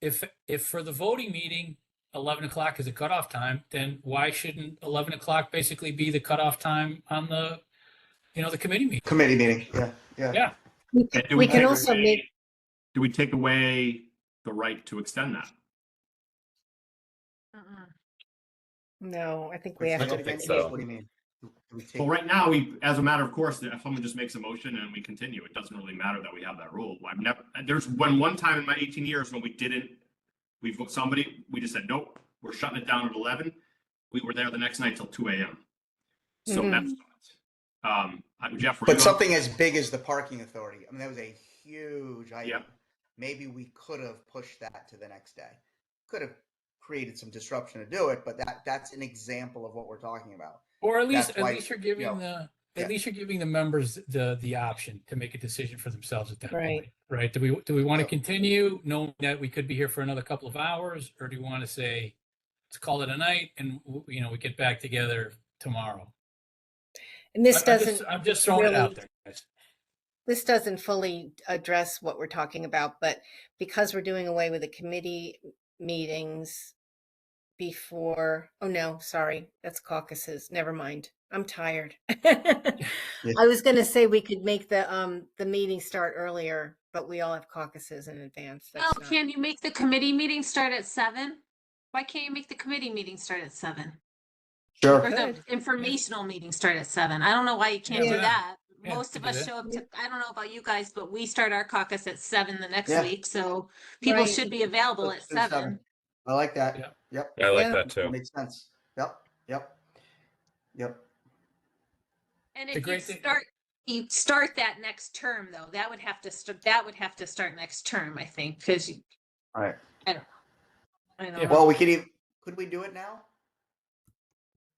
for the voting meeting 11 o'clock is a cutoff time, then why shouldn't 11 o'clock basically be the cutoff time on the the committee meeting? Committee meeting. Yeah. Yeah. And do We can take also away- make, Do we take away the right to extend that? no, I think we have I to. don't think so. What do you mean? Do we take- Well, right now, as a matter of course, if someone just makes a motion and we continue, it doesn't really matter that we have that rule. I've never, there's one time in my 18 years when we just said, nope, we're shutting it down at 11. We were there the next night till 2 a.m. So that's, Jeff, were you But on? something as big as the parking authority. I mean, that was a huge item. Yeah. Maybe we could have pushed that to the next day. Could have created some disruption to do it, but that's an example of what we're talking about. Or at least That's why, you're giving the members the option to make a decision for themselves at that point, right? Do we want to continue knowing that we could be here for another couple of hours, or do we want to say let's call it a night and we get back together tomorrow? And this doesn't. I'm just throwing it out there, guys. This doesn't fully address what we're talking about, but because we're doing away with the committee meetings before, oh no, sorry, that's caucuses. Never mind. I'm tired. I was going to say we could make the meeting start earlier, but we all have caucuses in advance. That's not- Can you make the committee meeting start at 7? Why can't you make the committee meeting start at 7? Sure. Or the informational meeting start at 7? I don't know why you can't do Yeah. that. Yeah, Most of can do us that. show up to, I don't know about you guys, but we start our caucus at 7 the next Yeah. week. So people Right. should be available at Let's do 7. I like that. Yeah. Yep. I like Yeah. that too. Makes sense. Yep. And The if great thing- you start that next term though, that would have to start next term, I think, because All right. I don't know. Yeah. Well, could we do it now?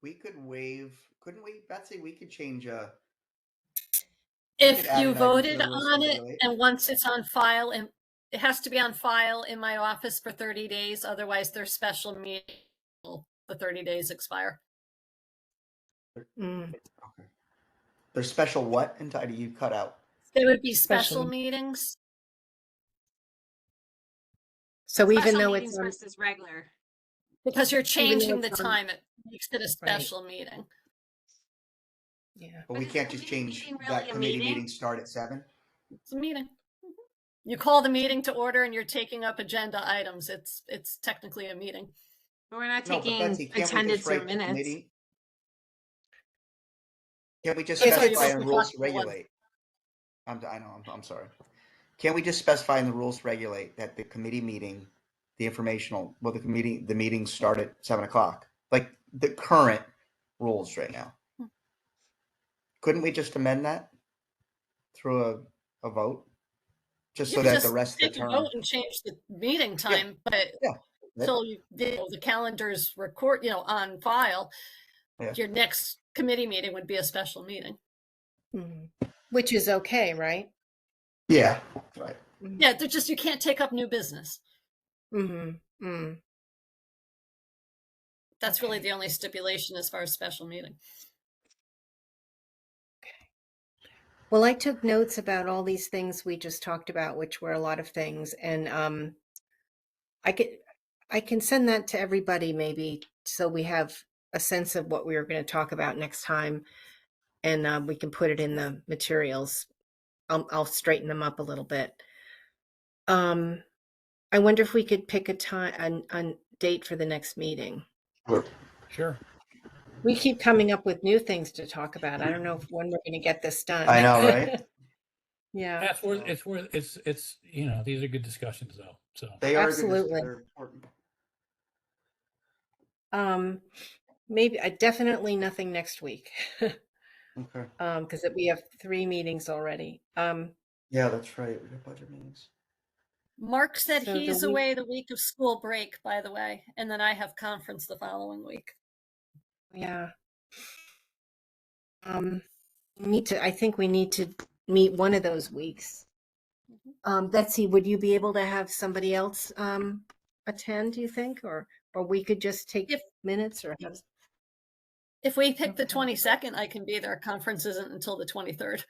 We could waive, couldn't we, Betsy? We could change If could add you an item to voted the rules on to it, regulate. and once it's on file, and it has to be on file in my office for 30 days, otherwise their special meeting, the 30 days expire. Mm. Okay. There's special what? Entirely you cut out. There would be special Special. meetings. So even Special though meetings it's on, versus regular. Because you're though changing the it's on- time, it makes it a special meeting. yeah. But But we is can't the just committee change meeting that really a committee meeting? meeting start at 7. It's a meeting. You call the meeting to order and you're taking up agenda items. It's technically a meeting. We're not No, but taking Betsy, can't we attendance just or write the minutes. committee? Can't we just If specify it's- in the rules to regulate? I'm sorry. Can't we just specify in the rules to regulate that the committee meeting, the meetings start at 7 o'clock? Like the current rules right now. Couldn't we just amend that through a vote? Just You so can that just the rest of take the a term. vote and change the meeting time, but Yeah. until the calendar's on file, Yeah. your next committee meeting would be a special meeting. Mhm. Which is okay, right? Yeah, right. Yeah, they're just, you can't take up new business. Mm-hmm. Mm. That's really the only stipulation as far as special meeting. Well, I took notes about all these things we just talked about, which were a lot of things, and I can send that to everybody maybe, so we have a sense of what we are going to talk about next time, and we can put it in the materials. I'll straighten them up a little bit. I wonder if we could pick a time, date for the next meeting. Sure. We keep coming up with new things to talk about. I don't know when we're going to get this done. I know, right? Yeah, It's you know, these are good discussions though. So They are absolutely. They're important. Maybe definitely nothing next week. Okay. Because we have 3 meetings already. Yeah, that's right. We got budget meetings. Mark said So the he's week- away the week of school break, by the way, and then I have conference the following week. Yeah. I think we need to meet one of those weeks. Betsy, would you be able to have somebody else attend, do you think? Or we could just take minutes or have... If we pick the Okay. 22nd, I can be there. Conference isn't until the 23rd.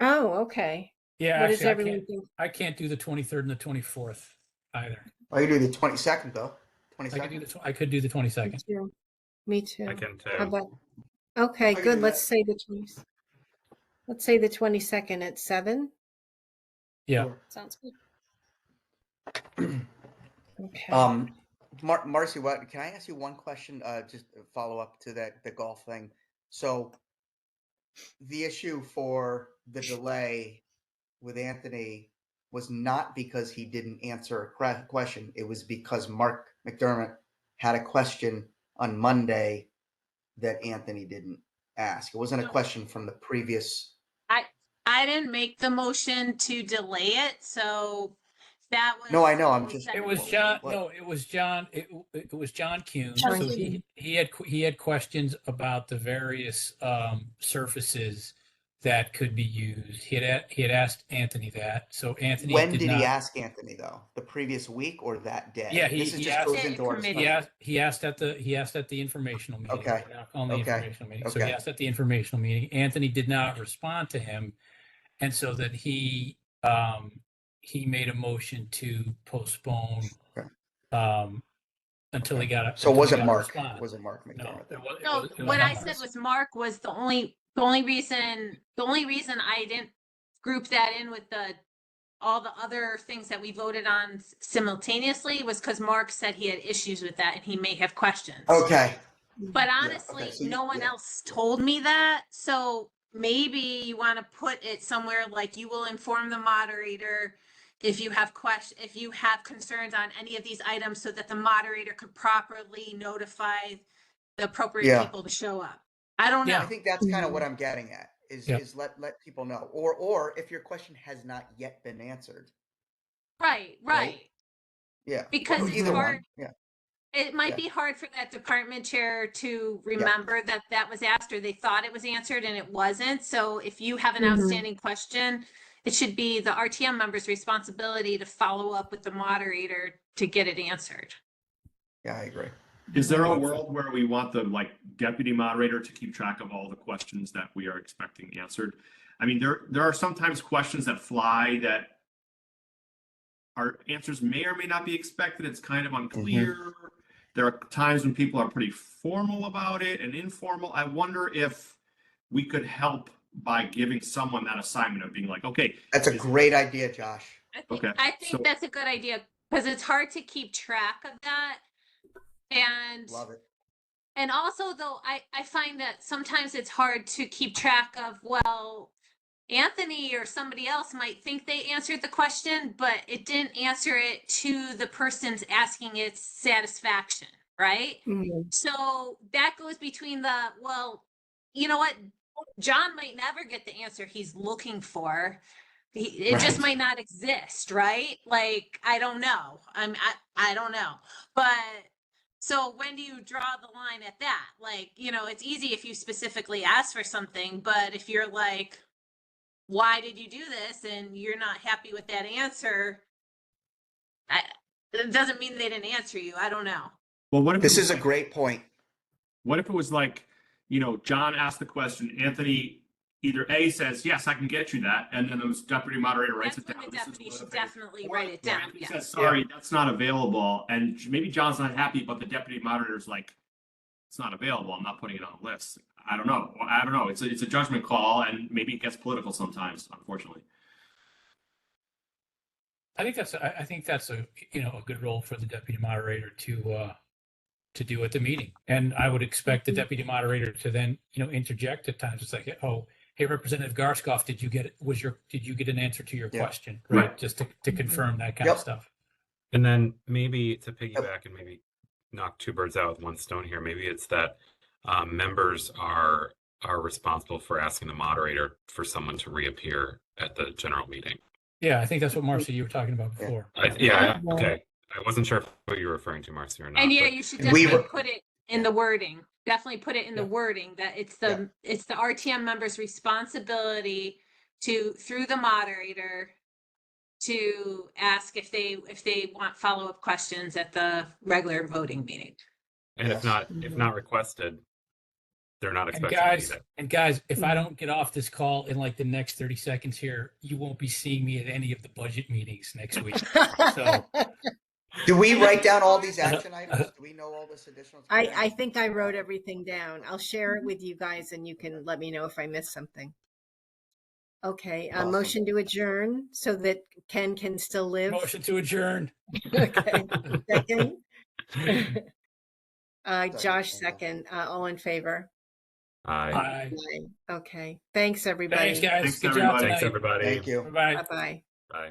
Oh, okay. yeah, What does actually, everyone think? I can't do the 23rd and the 24th either. Oh, you do the 22nd though. I could do the Me 22nd. too. Me too. I can How too. about... Okay, I can good. do Let's that. say the 20th. Let's say the 22nd at 7. Yeah. Sounds good. Okay. Marcy, can I ask you one question? Just a follow up to the golf thing. So the issue for the delay with Anthony was not because he didn't answer a question. It was because Mark McDermott had a question on Monday that Anthony didn't ask. It wasn't a question from the previous. I didn't make the motion to delay it, so that was. No, I know. I'm just. It was John. No, it was John. It was John Kuhn. John So Kuhn. he had questions about the various surfaces that could be used. He had asked Anthony that. So Anthony When did did not. he ask Anthony though? The previous week or that day? Yeah, this is he just asked- goes into our Committee. discussion. He asked at the informational meeting. Okay. We're now calling the Okay. informational meeting. So he Okay. asked at the informational meeting. Anthony did not respond to him, and so that he made a motion to postpone Okay. until he got a. So it until he wasn't got a Mark. response. It wasn't Mark No, McDermott. then. No, it was what not I Mark. said was Mark was the only reason I didn't group that in with all the other things that we voted on simultaneously was because Mark said he had issues with that and he may have questions. Okay. But Yeah, honestly, okay, so no one yeah. else told me that. So maybe you want to put it somewhere like you will inform the moderator if you have concerns on any of these items so that the moderator could properly notify the appropriate Yeah. people to show up. I don't know. Yeah. I think that's kind of what I'm getting at is Yeah. is let people know, or if your question has not yet been answered. Right. Yeah. Because it's either hard. one. Yeah. It might Yeah. be hard for that department chair to remember that was asked or they thought it was answered and it wasn't. So if you have an Mhm. outstanding question, it should be the RTM member's responsibility to follow up with the moderator to get it answered. Yeah, I agree. Is there a world where we want the deputy moderator to keep track of all the questions that we are expecting answered? I mean, there are sometimes questions that fly that our answers may or may not be expected. It's kind of unclear. There are times when people are pretty formal about it and informal. I wonder if we could help by giving someone that assignment of being like, okay, That's a great idea, Josh. I think that's a good idea because it's hard to keep track of that. And Love it. And also though, I find that sometimes it's hard to keep track of, well, Anthony or somebody else might think they answered the question, but it didn't answer it to the person's asking its satisfaction, right? Mhm. So that goes between well, you know what? John might never get the answer he's looking for. It just Right. might not exist, right? Like, I don't know. I don't know. But so when do you draw the line at that? Like, it's easy if you specifically ask for something, but if you're like, why did you do this? And you're not happy with that answer, it doesn't mean they didn't answer you. I don't know. well, what if This it was is a great point. What if it was like, John asked the question, Anthony either A says, yes, I can get you that, and then the deputy moderator writes That's it when down. the This is deputy one of should the things. definitely Or write it down. Anthony Yes. says, sorry, that's not available, and maybe John's not happy, but the deputy moderator's like, it's not available. I'm not putting it on the list. I don't know. It's a judgment call, and maybe it gets political sometimes, unfortunately. I think that's a, you know, a good role for the deputy moderator to do at the meeting. And I would expect the deputy moderator to then, you know, interject at times. It's like, oh, hey, Representative Garskoff, did you get an answer to your Yeah. question? Right. Just to confirm that kind of stuff. And then maybe to piggyback and maybe knock two birds out with one stone here, maybe it's that members are responsible for asking the moderator for someone to reappear at the general meeting. Yeah, I think that's what Marcy, you were talking about before. Okay. I wasn't sure what you were referring to, Marcy, or not. And yeah, but you should definitely put it in the wording. Definitely put it in the wording that it's the RTM members' responsibility to, through the moderator, to ask if they want follow-up questions at the regular voting meeting. And if not requested, they're not expected to be there. And guys, if I don't get off this call in like the next 30 seconds here, you won't be seeing me at any of the budget meetings next week. So do we write down all these action items? Do we know all this additional? I think I wrote everything down. I'll share it with you guys and you can let me know if I missed something. Okay, Awesome. Motion to adjourn so that Ken can still live. motion to adjourn. Okay, second. Josh, second. All in favor? Aye. Aye. Okay, thanks everybody. Thanks, guys. Thanks, Good everybody. job Thanks, tonight. everybody. Thank you. Bye-bye. Bye-bye. Bye.